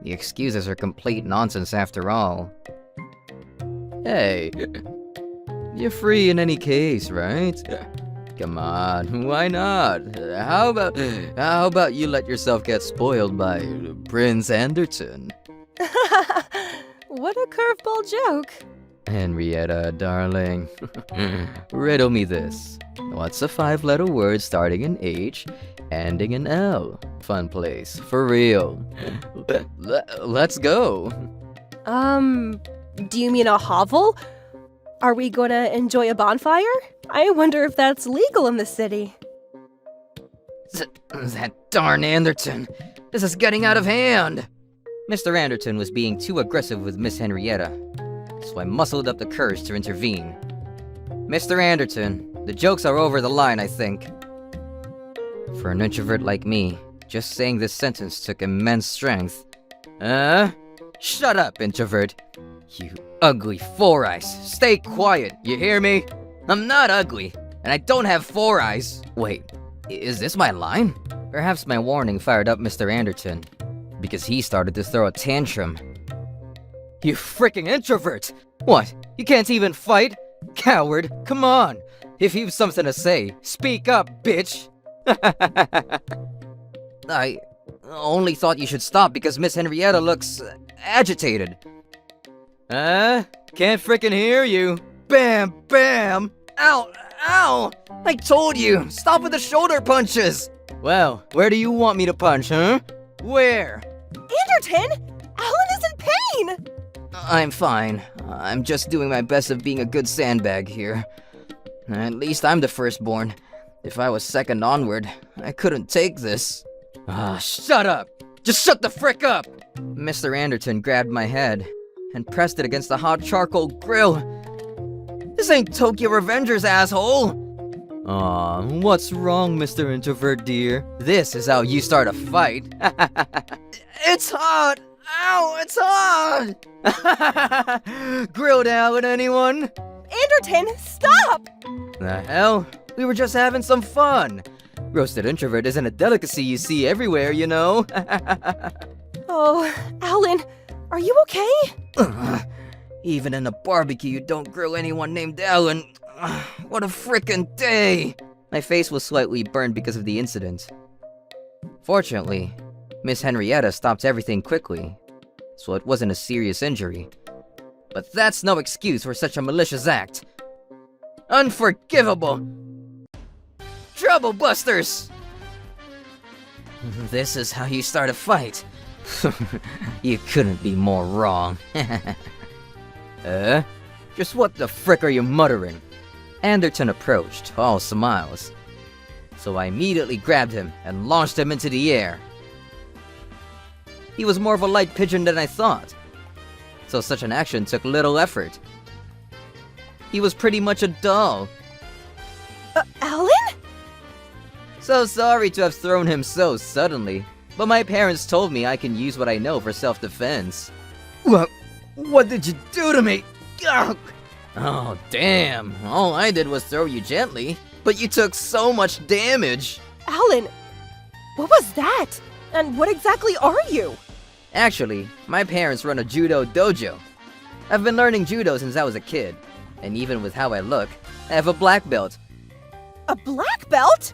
Speaker 7: The excuses are complete nonsense after all. Hey, you're free in any case, right? Come on, why not? How about you let yourself get spoiled by Prince Anderton?
Speaker 8: What a curveball joke.
Speaker 7: Henrietta, darling. Riddle me this. What's a 5-letter word starting in H, ending in L? Fun place, for real. Let's go.
Speaker 8: Do you mean a hovel? Are we gonna enjoy a bonfire? I wonder if that's legal in the city.
Speaker 7: That darn Anderton. This is getting out of hand. Mr. Anderton was being too aggressive with Miss Henrietta, so I muscled up the courage to intervene. Mr. Anderton, the jokes are over the line, I think. For an introvert like me, just saying this sentence took immense strength. Shut up, introvert. You ugly four eyes. Stay quiet, you hear me? I'm not ugly, and I don't have four eyes. Wait, is this my line? Perhaps my warning fired up Mr. Anderton, because he started to throw a tantrum. You freaking introvert! What, you can't even fight? Coward, come on! If you've something to say, speak up, bitch! I only thought you should stop because Miss Henrietta looks agitated. Can't frickin' hear you. Bam, bam! Ow, ow! I told you, stop with the shoulder punches! Well, where do you want me to punch, huh? Where?
Speaker 8: Anderton! Alan is in pain!
Speaker 7: I'm fine. I'm just doing my best of being a good sandbag here. At least I'm the firstborn. If I was second onward, I couldn't take this. Shut up! Just shut the frick up! Mr. Anderton grabbed my head and pressed it against the hot charcoal grill. This ain't Tokyo Revengers, asshole! Aw, what's wrong, Mr. Introvert dear? This is how you start a fight. It's hot! Ow, it's hot! Grilled Alan, anyone?
Speaker 8: Anderton, stop!
Speaker 7: The hell? We were just having some fun. Roasted introvert isn't a delicacy you see everywhere, you know.
Speaker 8: Oh, Alan, are you okay?
Speaker 7: Even in a barbecue, you don't grill anyone named Alan. What a frickin' day! My face was slightly burned because of the incident. Fortunately, Miss Henrietta stopped everything quickly, so it wasn't a serious injury. But that's no excuse for such a malicious act. Unforgivable! Trouble busters! This is how you start a fight. You couldn't be more wrong. Just what the frick are you muttering? Anderton approached, all smiles. So I immediately grabbed him and launched him into the air. He was more of a light pigeon than I thought, so such an action took little effort. He was pretty much a doll.
Speaker 8: Alan?
Speaker 7: So sorry to have thrown him so suddenly, but my parents told me I can use what I know for self-defense. What did you do to me? Ugh. Oh, damn. All I did was throw you gently, but you took so much damage.
Speaker 8: Alan, what was that? And what exactly are you?
Speaker 7: Actually, my parents run a judo dojo. I've been learning judo since I was a kid, and even with how I look, I have a black belt.
Speaker 8: A black belt?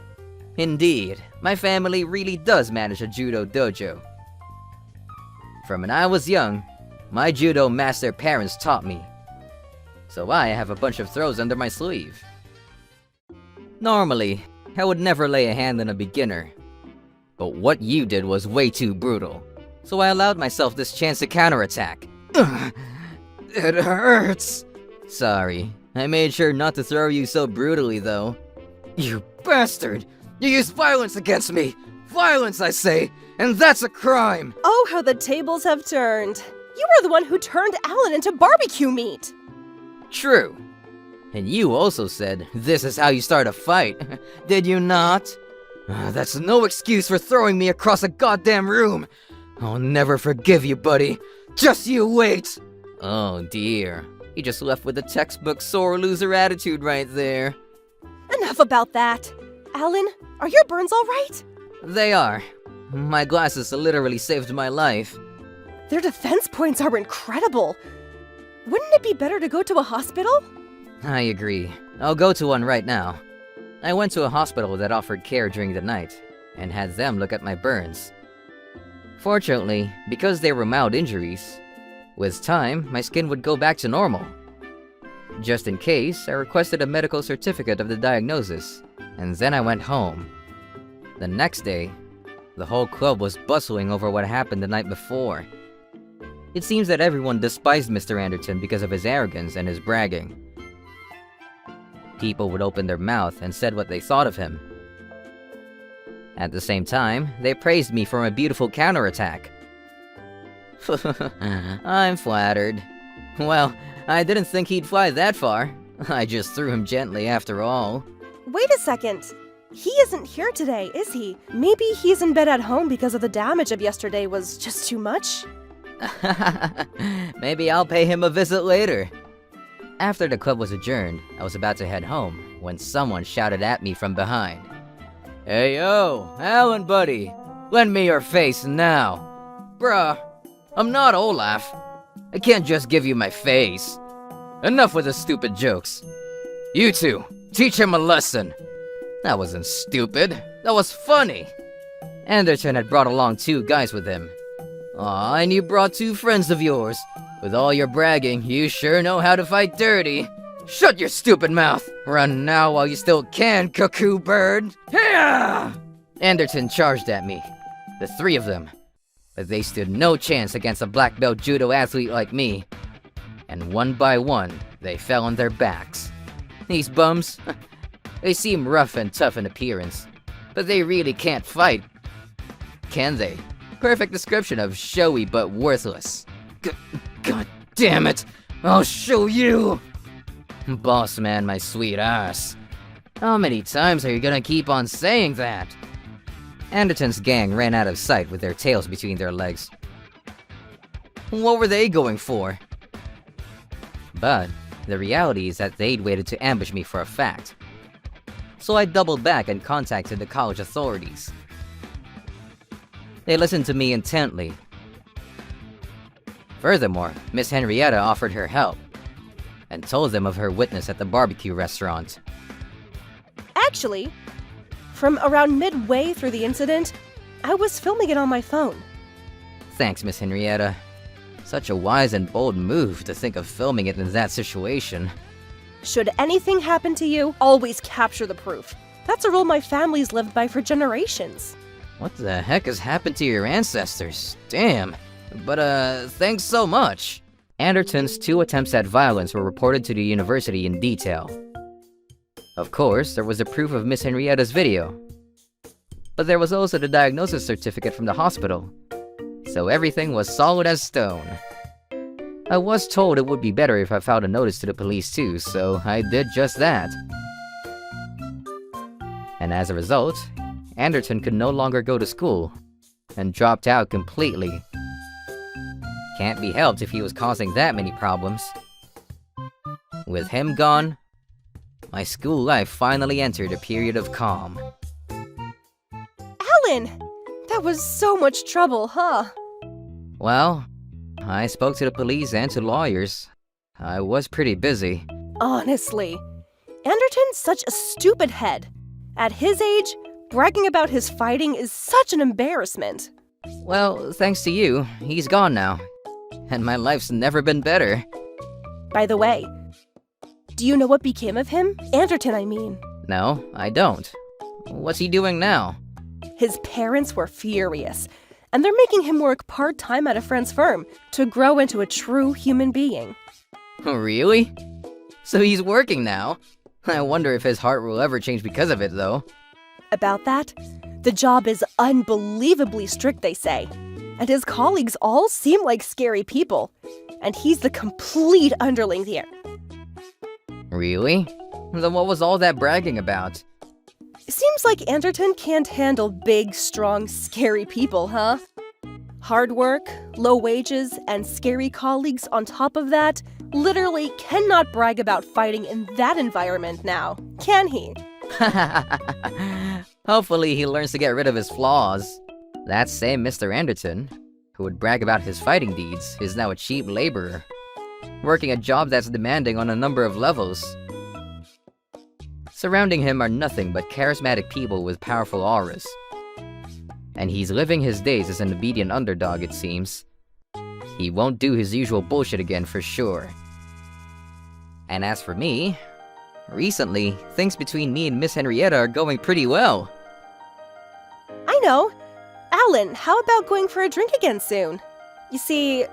Speaker 7: Indeed, my family really does manage a judo dojo. From when I was young, my judo master parents taught me, so I have a bunch of throws under my sleeve. Normally, I would never lay a hand on a beginner, but what you did was way too brutal, so I allowed myself this chance to counterattack. It hurts! Sorry, I made sure not to throw you so brutally though. You bastard! You used violence against me! Violence, I say! And that's a crime!
Speaker 8: Oh, how the tables have turned. You were the one who turned Alan into barbecue meat.
Speaker 7: True. And you also said, this is how you start a fight, did you not? That's no excuse for throwing me across a goddamn room! I'll never forgive you, buddy. Just you wait! Oh dear. He just left with a textbook sore loser attitude right there.
Speaker 8: Enough about that. Alan, are your burns all right?
Speaker 7: They are. My glasses literally saved my life.
Speaker 8: Their defense points are incredible. Wouldn't it be better to go to a hospital?
Speaker 7: I agree. I'll go to one right now. I went to a hospital that offered care during the night, and had them look at my burns. Fortunately, because they were mild injuries, with time, my skin would go back to normal. Just in case, I requested a medical certificate of the diagnosis, and then I went home. The next day, the whole club was bustling over what happened the night before. It seems that everyone despised Mr. Anderton because of his arrogance and his bragging. People would open their mouth and said what they thought of him. At the same time, they praised me for my beautiful counterattack. I'm flattered. Well, I didn't think he'd fly that far. I just threw him gently after all.
Speaker 8: Wait a second. He isn't here today, is he? Maybe he's in bed at home because of the damage of yesterday was just too much?
Speaker 7: Maybe I'll pay him a visit later. After the club was adjourned, I was about to head home when someone shouted at me from behind. Hey yo, Alan buddy, lend me your face now. Bruh, I'm not Olaf. I can't just give you my face. Enough with the stupid jokes. You two, teach him a lesson. That wasn't stupid, that was funny. Anderton had brought along 2 guys with him. Aw, and you brought 2 friends of yours. With all your bragging, you sure know how to fight dirty. Shut your stupid mouth! Run now while you still can, cuckoo bird! Yeah! Anderton charged at me. The 3 of them. But they stood no chance against a black belt judo athlete like me. And one by one, they fell on their backs. These bums, they seem rough and tough in appearance, but they really can't fight. Can they? Perfect description of showy but worthless. God damn it! I'll show you! Boss man, my sweet ass. How many times are you gonna keep on saying that? Anderton's gang ran out of sight with their tails between their legs. What were they going for? But the reality is that they'd waited to ambush me for a fact. So I doubled back and contacted the college authorities. They listened to me intently. Furthermore, Miss Henrietta offered her help and told them of her witness at the barbecue restaurant.
Speaker 8: Actually, from around midway through the incident, I was filming it on my phone.
Speaker 7: Thanks, Miss Henrietta. Such a wise and bold move to think of filming it in that situation.
Speaker 8: Should anything happen to you, always capture the proof. That's a rule my family's lived by for generations.
Speaker 7: What the heck has happened to your ancestors? Damn. But, thanks so much. Anderton's 2 attempts at violence were reported to the university in detail. Of course, there was the proof of Miss Henrietta's video. But there was also the diagnosis certificate from the hospital. So everything was solid as stone. I was told it would be better if I filed a notice to the police too, so I did just that. And as a result, Anderton could no longer go to school, and dropped out completely. Can't be helped if he was causing that many problems. With him gone, my school life finally entered a period of calm.
Speaker 8: Alan! That was so much trouble, huh?
Speaker 7: Well, I spoke to the police and to lawyers. I was pretty busy.
Speaker 8: Honestly, Anderton's such a stupid head. At his age, bragging about his fighting is such an embarrassment.
Speaker 7: Well, thanks to you, he's gone now. And my life's never been better.
Speaker 8: By the way, do you know what became of him? Anderton, I mean.
Speaker 7: No, I don't. What's he doing now?
Speaker 8: His parents were furious, and they're making him work part-time at a friend's firm to grow into a true human being.
Speaker 7: Really? So he's working now? I wonder if his heart will ever change because of it, though.
Speaker 8: About that, the job is unbelievably strict, they say. And his colleagues all seem like scary people. And he's the complete underling here.
Speaker 7: Really? Then what was all that bragging about?
Speaker 8: Seems like Anderton can't handle big, strong, scary people, huh? Hard work, low wages, and scary colleagues on top of that literally cannot brag about fighting in that environment now, can he?
Speaker 7: Hopefully he learns to get rid of his flaws. That same Mr. Anderton, who would brag about his fighting deeds, is now a cheap laborer, working a job that's demanding on a number of levels. Surrounding him are nothing but charismatic people with powerful auras. And he's living his days as an obedient underdog, it seems. He won't do his usual bullshit again for sure. And as for me, recently, things between me and Miss Henrietta are going pretty well.
Speaker 8: I know. Alan, how about going for a drink again soon? You see,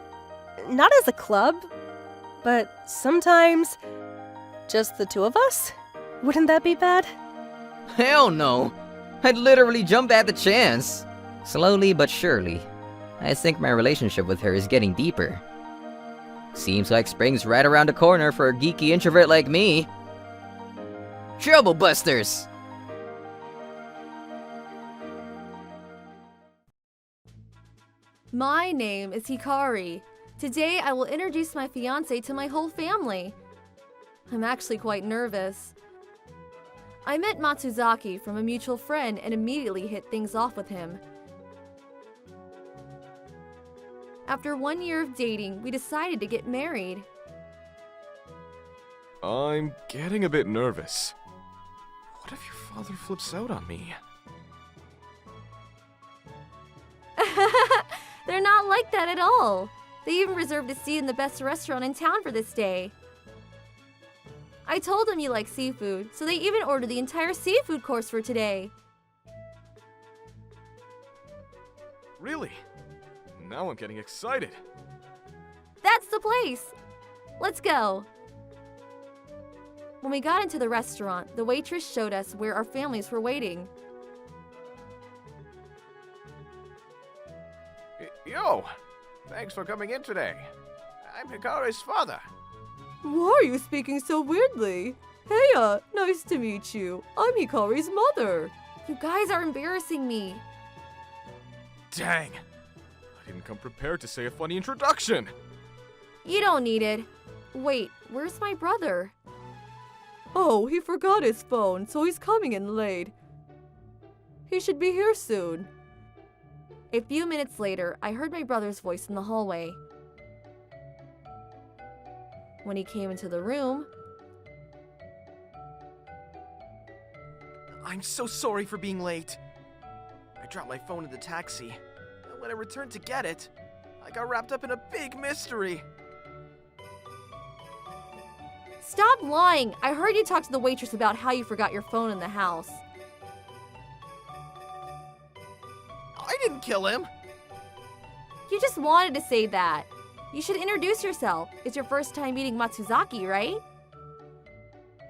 Speaker 8: not as a club, but sometimes just the 2 of us? Wouldn't that be bad?
Speaker 7: Hell no! I'd literally jump at the chance. Slowly but surely, I think my relationship with her is getting deeper. Seems like spring's right around the corner for a geeky introvert like me. Trouble Busters!
Speaker 5: My name is Hikari. Today I will introduce my fiancé to my whole family. I'm actually quite nervous. I met Matsuzaki from a mutual friend and immediately hit things off with him. After 1 year of dating, we decided to get married.
Speaker 4: I'm getting a bit nervous. What if your father flips out on me?
Speaker 5: They're not like that at all. They even reserved a seat in the best restaurant in town for this day. I told them you like seafood, so they even ordered the entire seafood course for today.
Speaker 4: Really? Now I'm getting excited.
Speaker 5: That's the place! Let's go! When we got into the restaurant, the waitress showed us where our families were waiting.
Speaker 9: Yo! Thanks for coming in today. I'm Hikari's father.
Speaker 5: Why are you speaking so weirdly? Heya, nice to meet you. I'm Hikari's mother. You guys are embarrassing me.
Speaker 4: Dang! I didn't come prepared to say a funny introduction!
Speaker 5: You don't need it. Wait, where's my brother? Oh, he forgot his phone, so he's coming in late. He should be here soon. A few minutes later, I heard my brother's voice in the hallway. When he came into the room,
Speaker 4: I'm so sorry for being late. I dropped my phone in the taxi, and when I returned to get it, I got wrapped up in a big mystery.
Speaker 5: stop lying! I heard you talk to the waitress about how you forgot your phone in the house.
Speaker 9: I didn't kill him.
Speaker 5: You just wanted to say that. You should introduce yourself. It's your first time meeting Matsuzaki, right?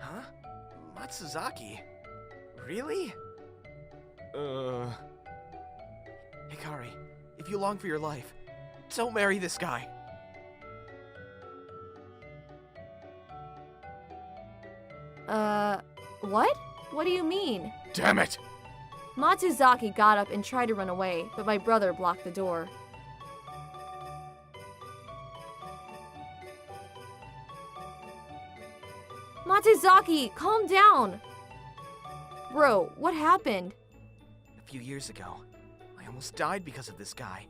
Speaker 4: Huh? Matsuzaki? Really? Hikari, if you long for your life, don't marry this guy.
Speaker 5: What? What do you mean?
Speaker 4: Damn it!
Speaker 5: Matsuzaki got up and tried to run away, but my brother blocked the door. Matsuzaki, calm down! Bro, what happened?
Speaker 4: A few years ago, I almost died because of this guy.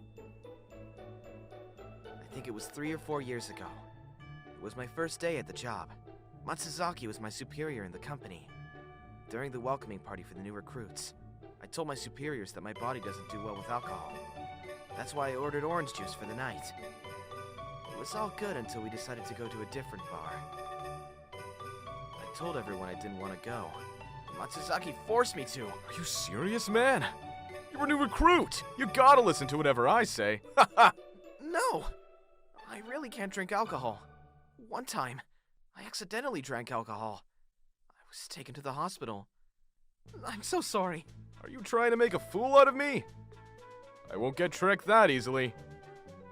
Speaker 4: I think it was 3 or 4 years ago. It was my first day at the job. Matsuzaki was my superior in the company. During the welcoming party for the new recruits, I told my superiors that my body doesn't do well with alcohol. That's why I ordered orange juice for the night. It was all good until we decided to go to a different bar. I told everyone I didn't want to go. Matsuzaki forced me to.
Speaker 9: Are you serious, man? You're a new recruit. You gotta listen to whatever I say.
Speaker 4: No! I really can't drink alcohol. One time, I accidentally drank alcohol. I was taken to the hospital. I'm so sorry.
Speaker 9: Are you trying to make a fool out of me? I won't get tricked that easily.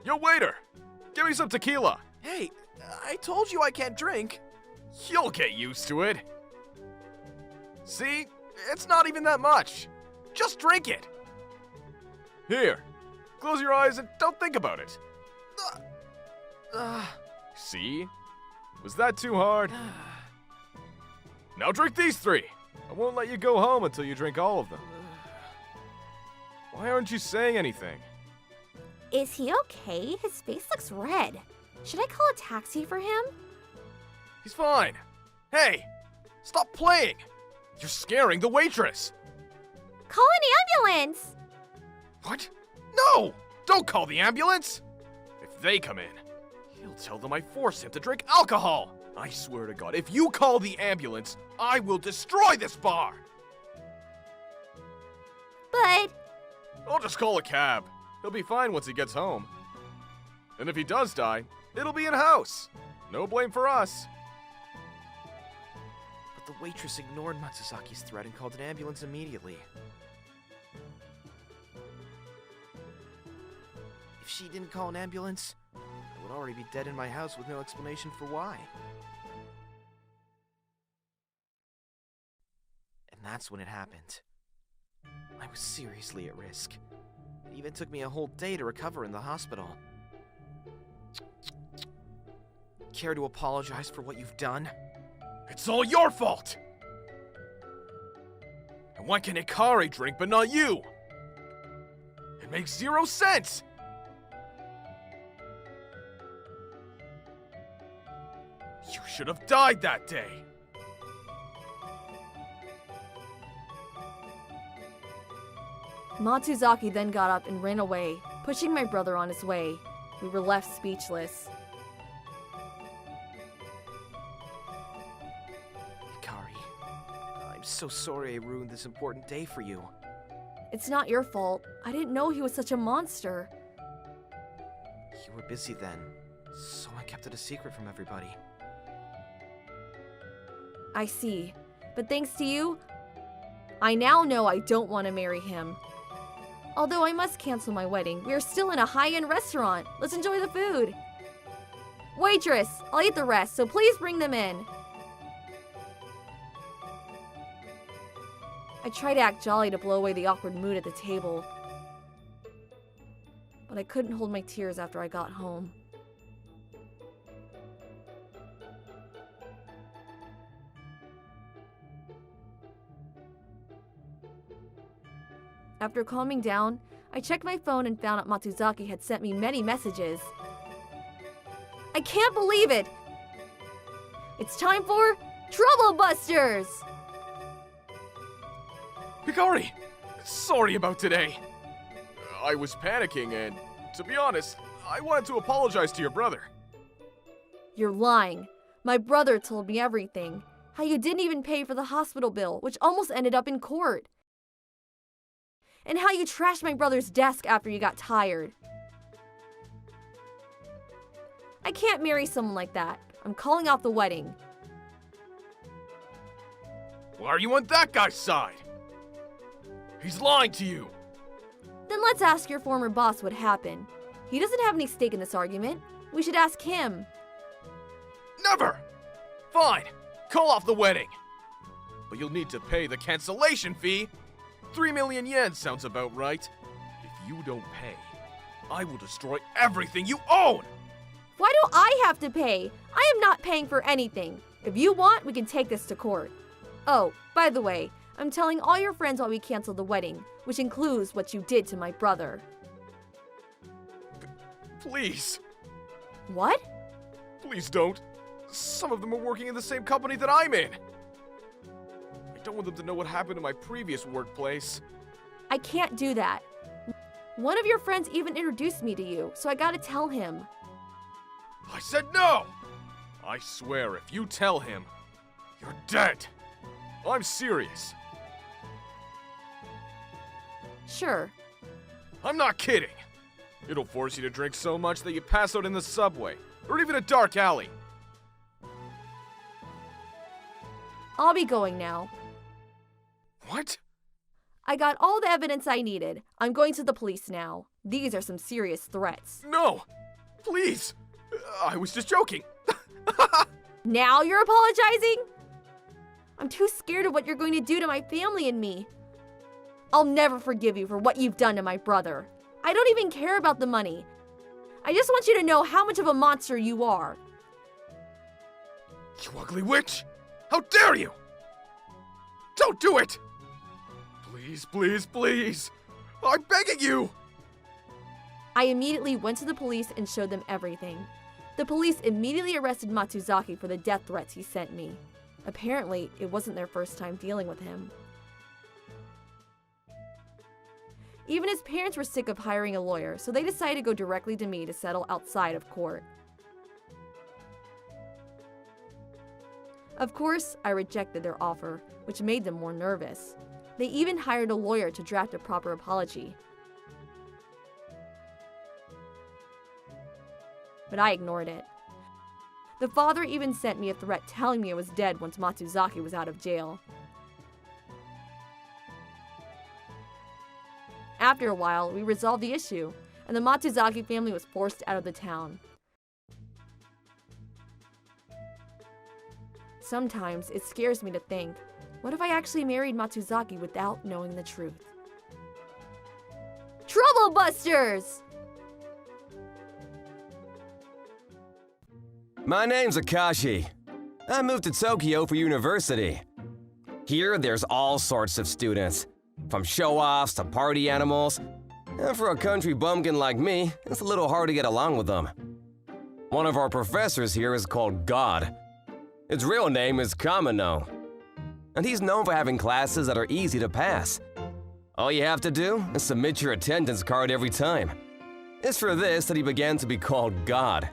Speaker 9: Yo, waiter! Give me some tequila!
Speaker 4: Hey, I told you I can't drink.
Speaker 9: You'll get used to it. See? It's not even that much. Just drink it. Here. Close your eyes and don't think about it. See? Was that too hard? Now drink these 3. I won't let you go home until you drink all of them. Why aren't you saying anything?
Speaker 5: Is he okay? His face looks red. Should I call a taxi for him?
Speaker 9: He's fine. Hey! Stop playing! You're scaring the waitress!
Speaker 5: Call an ambulance!
Speaker 9: What? No! Don't call the ambulance! If they come in, he'll tell them I forced him to drink alcohol! I swear to God, if you call the ambulance, I will destroy this bar!
Speaker 5: But...
Speaker 9: I'll just call a cab. He'll be fine once he gets home. And if he does die, it'll be in-house. No blame for us.
Speaker 4: But the waitress ignored Matsuzaki's threat and called an ambulance immediately. she didn't call an ambulance, I would already be dead in my house with no explanation for why. And that's when it happened. I was seriously at risk. It even took me a whole day to recover in the hospital. Care to apologize for what you've done?
Speaker 9: It's all your fault! And why can Hikari drink but not you? It makes 0 sense! You should have died that day!
Speaker 5: Matsuzaki then got up and ran away, pushing my brother on his way. We were left speechless.
Speaker 4: Hikari, I'm so sorry I ruined this important day for you.
Speaker 5: It's not your fault. I didn't know he was such a monster.
Speaker 4: You were busy then, so I kept it a secret from everybody.
Speaker 5: I see. But thanks to you, I now know I don't want to marry him. Although I must cancel my wedding, we are still in a high-end restaurant. Let's enjoy the food. Waitress, I'll eat the rest, so please bring them in. I tried to act jolly to blow away the awkward mood at the table, but I couldn't hold my tears after I got home. After calming down, I checked my phone and found out Matsuzaki had sent me many messages. I can't believe it! It's time for Trouble Busters!
Speaker 9: Hikari! Sorry about today. I was panicking and, to be honest, I wanted to apologize to your brother.
Speaker 5: You're lying. My brother told me everything. How you didn't even pay for the hospital bill, which almost ended up in court. And how you trashed my brother's desk after you got tired. I can't marry someone like that. I'm calling off the wedding.
Speaker 9: Why are you on that guy's side? He's lying to you.
Speaker 5: Then let's ask your former boss what happened. He doesn't have any stake in this argument. We should ask him.
Speaker 9: Never! Fine, call off the wedding. But you'll need to pay the cancellation fee. 3 million yen sounds about right. If you don't pay, I will destroy everything you own!
Speaker 5: Why do I have to pay? I am not paying for anything. If you want, we can take this to court. Oh, by the way, I'm telling all your friends why we canceled the wedding, which includes what you did to my brother.
Speaker 9: Please,
Speaker 5: What?
Speaker 9: please don't. Some of them are working in the same company that I'm in. I don't want them to know what happened in my previous workplace.
Speaker 5: I can't do that. One of your friends even introduced me to you, so I gotta tell him.
Speaker 9: I said no! I swear if you tell him, you're dead. I'm serious.
Speaker 5: Sure.
Speaker 9: I'm not kidding. It'll force you to drink so much that you pass out in the subway, or even a dark alley.
Speaker 5: I'll be going now.
Speaker 9: What?
Speaker 5: I got all the evidence I needed. I'm going to the police now. These are some serious threats.
Speaker 9: No! Please! I was just joking.
Speaker 5: Now you're apologizing? I'm too scared of what you're going to do to my family and me. I'll never forgive you for what you've done to my brother. I don't even care about the money. I just want you to know how much of a monster you are.
Speaker 9: You ugly witch! How dare you! Don't do it! Please, please, please! I'm begging you!
Speaker 5: I immediately went to the police and showed them everything. The police immediately arrested Matsuzaki for the death threats he sent me. Apparently, it wasn't their first time dealing with him. Even his parents were sick of hiring a lawyer, so they decided to go directly to me to settle outside of court. Of course, I rejected their offer, which made them more nervous. They even hired a lawyer to draft a proper apology. But I ignored it. The father even sent me a threat telling me I was dead once Matsuzaki was out of jail. After a while, we resolved the issue. and the Matsuzaki family was forced out of the town. Sometimes it scares me to think, what if I actually married Matsuzaki without knowing the truth? Trouble Busters!
Speaker 2: My name's Akashi. I moved to Tokyo for university. Here, there's all sorts of students, from show-offs to party animals. And for a country bumpkin like me, it's a little hard to get along with them. One of our professors here is called God. His real name is Kamino, and he's known for having classes that are easy to pass. All you have to do is submit your attendance card every time. It's for this that he began to be called God.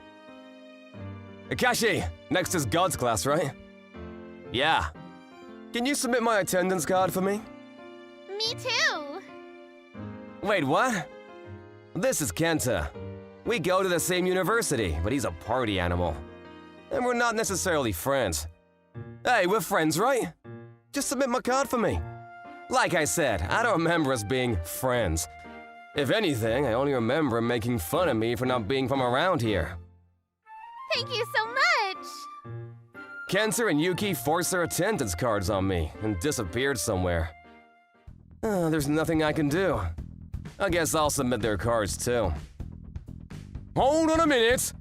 Speaker 2: Akashi, next is God's class, right? Yeah. Can you submit my attendance card for me?
Speaker 1: Me too.
Speaker 2: Wait, what? This is Kenta. We go to the same university, but he's a party animal. And we're not necessarily friends. Hey, we're friends, right? Just submit my card for me. Like I said, I don't remember us being friends. If anything, I only remember him making fun of me for not being from around here.
Speaker 1: Thank you so much.
Speaker 2: Kenta and Yuki forced their attendance cards on me and disappeared somewhere. There's nothing I can do. I guess I'll submit their cards too. Hold on a minute!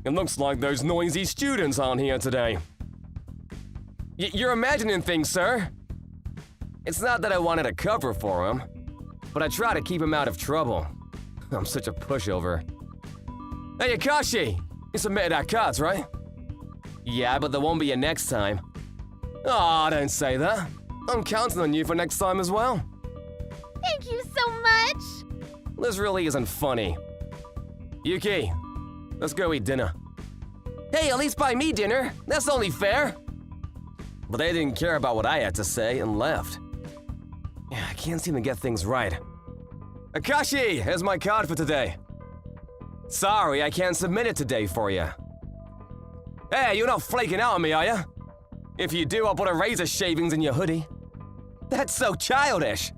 Speaker 2: It looks like there's noisy students on here today. You're imagining things, sir. It's not that I wanted a cover for him, but I try to keep him out of trouble. I'm such a pushover. Hey, Akashi! You submitted our cards, right? Yeah, but there won't be a next time. Aw, don't say that. I'm counting on you for next time as well.
Speaker 1: Thank you so much.
Speaker 2: This really isn't funny. Yuki, let's go eat dinner. Hey, at least buy me dinner. That's only fair. But they didn't care about what I had to say and left. I can't seem to get things right. Akashi, here's my card for today. Sorry, I can't submit it today for you. Hey, you're not flaking out on me, are you? If you do, I'll put a razor shavings in your hoodie. That's so childish.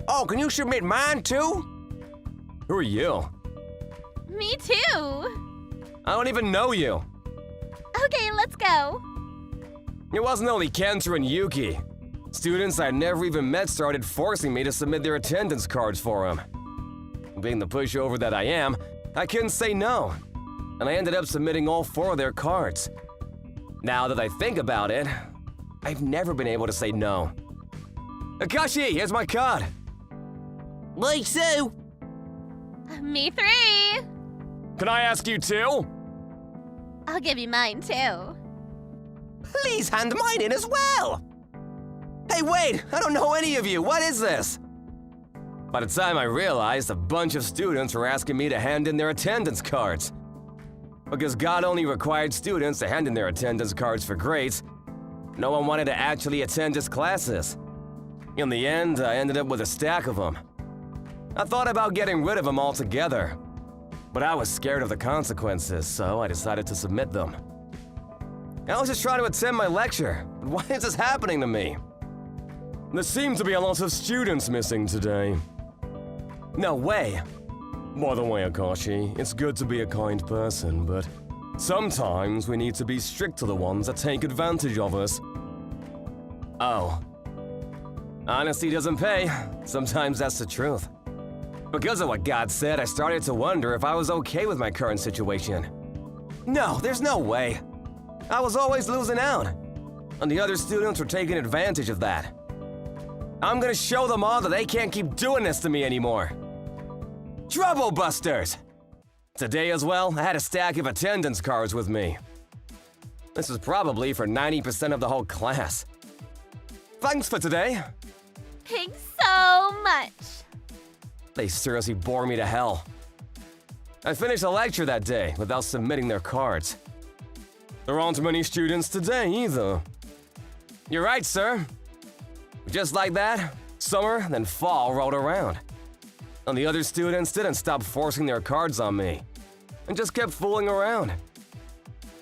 Speaker 2: Oh, can you submit mine too? Who are you?
Speaker 1: Me too.
Speaker 2: I don't even know you.
Speaker 1: Okay, let's go.
Speaker 2: It wasn't only Kenta and Yuki. Students I'd never even met started forcing me to submit their attendance cards for them. Being the pushover that I am, I couldn't say no, and I ended up submitting all 4 of their cards. Now that I think about it, I've never been able to say no. Akashi, here's my card.
Speaker 3: Me too.
Speaker 1: Me 3.
Speaker 2: Can I ask you too?
Speaker 1: I'll give you mine too.
Speaker 3: Please hand mine in as well.
Speaker 2: Hey, wait! I don't know any of you! What is this? By the time I realized, a bunch of students were asking me to hand in their attendance cards. Because God only required students to hand in their attendance cards for grades, no one wanted to actually attend his classes. In the end, I ended up with a stack of them. I thought about getting rid of them altogether, but I was scared of the consequences, so I decided to submit them. I was just trying to attend my lecture, but why is this happening to me? There seem to be a lot of students missing today. No way! By the way, Akashi, it's good to be a kind person, but sometimes we need to be strict to the ones that take advantage of us. Oh. Honesty doesn't pay. Sometimes that's the truth. Because of what God said, I started to wonder if I was okay with my current situation. No, there's no way. I was always losing out, and the other students were taking advantage of that. I'm gonna show them all that they can't keep doing this to me anymore. Trouble Busters! Today as well, I had a stack of attendance cards with me. This is probably for 90% of the whole class. Thanks for today.
Speaker 1: Thanks so much.
Speaker 2: They seriously bore me to hell. I finished a lecture that day without submitting their cards. There aren't many students today either. You're right, sir. Just like that, summer, then fall rolled around. And the other students didn't stop forcing their cards on me, and just kept fooling around.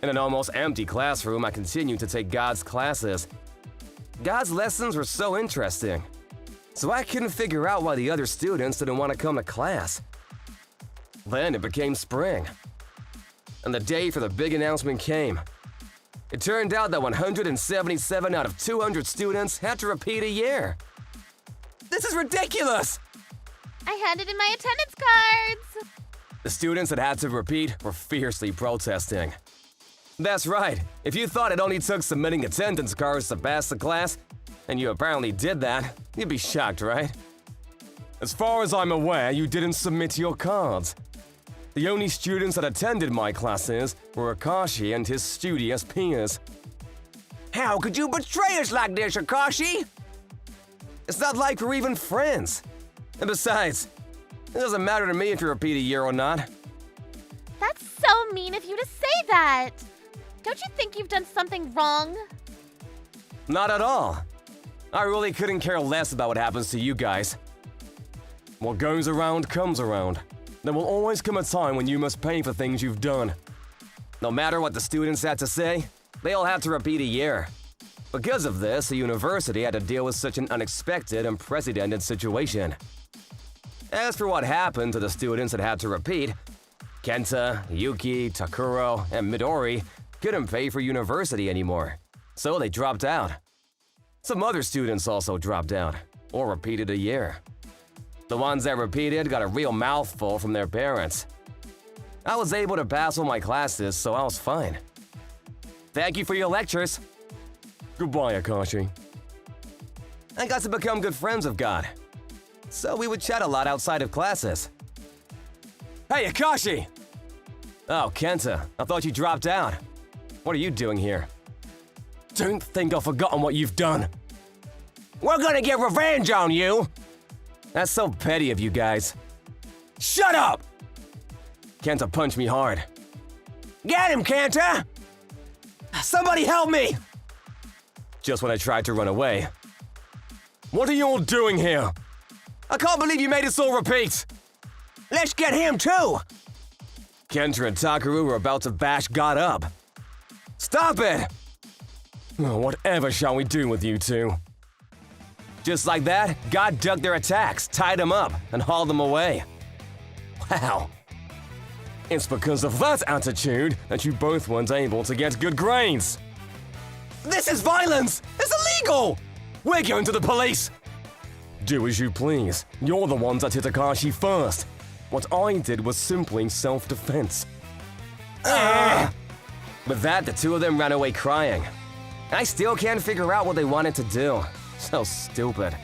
Speaker 2: In an almost empty classroom, I continued to take God's classes. God's lessons were so interesting, so I couldn't figure out why the other students didn't want to come to class. Then it became spring. And the day for the big announcement came. It turned out that 177 out of 200 students had to repeat a year. This is ridiculous!
Speaker 1: I handed in my attendance cards.
Speaker 2: The students that had to repeat were fiercely protesting. That's right, if you thought it only took submitting attendance cards to pass the class, and you apparently did that, you'd be shocked, right? As far as I'm aware, you didn't submit your cards. The only students that attended my classes were Akashi and his studious peers.
Speaker 3: How could you betray us like this, Akashi?
Speaker 2: It's not like we're even friends. And besides, it doesn't matter to me if you repeat a year or not.
Speaker 1: That's so mean of you to say that. Don't you think you've done something wrong?
Speaker 2: Not at all. I really couldn't care less about what happens to you guys. What goes around comes around. There will always come a time when you must pay for things you've done. No matter what the students had to say, they all had to repeat a year. Because of this, the university had to deal with such an unexpected and unprecedented situation. As for what happened to the students that had to repeat, Kenta, Yuki, Takuro, and Midori couldn't pay for university anymore, so they dropped out. Some other students also dropped out, or repeated a year. The ones that repeated got a real mouthful from their parents. I was able to pass all my classes, so I was fine. Thank you for your lectures. Goodbye, Akashi. I got to become good friends with God, so we would chat a lot outside of classes. Hey, Akashi! Oh, Kenta, I thought you dropped out. What are you doing here? Don't think I've forgotten what you've done.
Speaker 3: We're gonna get revenge on you!
Speaker 2: That's so petty of you guys.
Speaker 3: Shut up!
Speaker 2: Kenta punched me hard.
Speaker 3: Get him, Kanta! Somebody help me!
Speaker 2: Just when I tried to run away. What are you all doing here? I can't believe you made us all repeat!
Speaker 3: Let's get him too!
Speaker 2: Kenta and Takuru were about to bash God up. Stop it! Oh, whatever shall we do with you two? Just like that, God ducked their attacks, tied them up, and hauled them away. Wow. It's because of that attitude that you both weren't able to get good grades. This is violence! It's illegal! We're going to the police! Do as you please. You're the ones that hit Akashi first. What I did was simply self-defense. With that, the two of them ran away crying. I still can't figure out what they wanted to do. So stupid.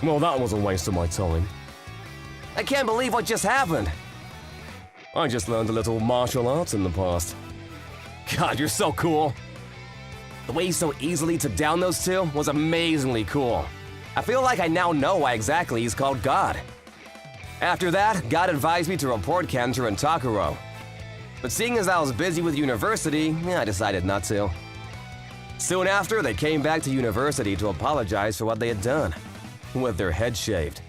Speaker 2: Well, that was a waste of my time. I can't believe what just happened. I just learned a little martial arts in the past. God, you're so cool. The way you so easily took down those two was amazingly cool. I feel like I now know why exactly he's called God. After that, God advised me to report Kenta and Takuro. But seeing as I was busy with university, I decided not to. Soon after, they came back to university to apologize for what they had done, with their heads shaved.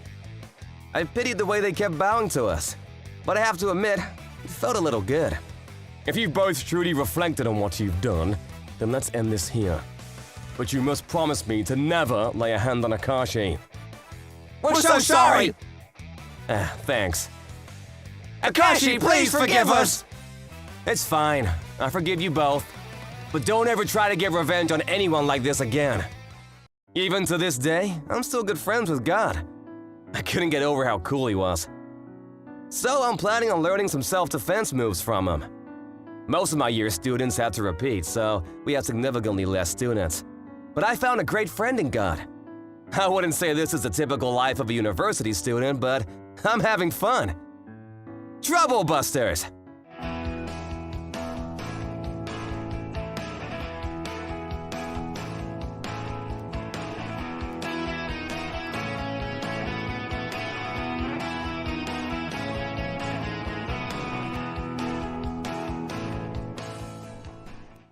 Speaker 2: I pitied the way they kept bowing to us, but I have to admit, it felt a little good. If you've both truly reflected on what you've done, then let's end this here. But you must promise me to never lay a hand on Akashi.
Speaker 3: We're so sorry!
Speaker 2: Thanks.
Speaker 3: Akashi, please forgive us!
Speaker 2: It's fine. I forgive you both. But don't ever try to get revenge on anyone like this again. Even to this day, I'm still good friends with God. I couldn't get over how cool he was. So I'm planning on learning some self-defense moves from him. Most of my year's students had to repeat, so we had significantly less students. But I found a great friend in God. I wouldn't say this is the typical life of a university student, but I'm having fun. Trouble Busters!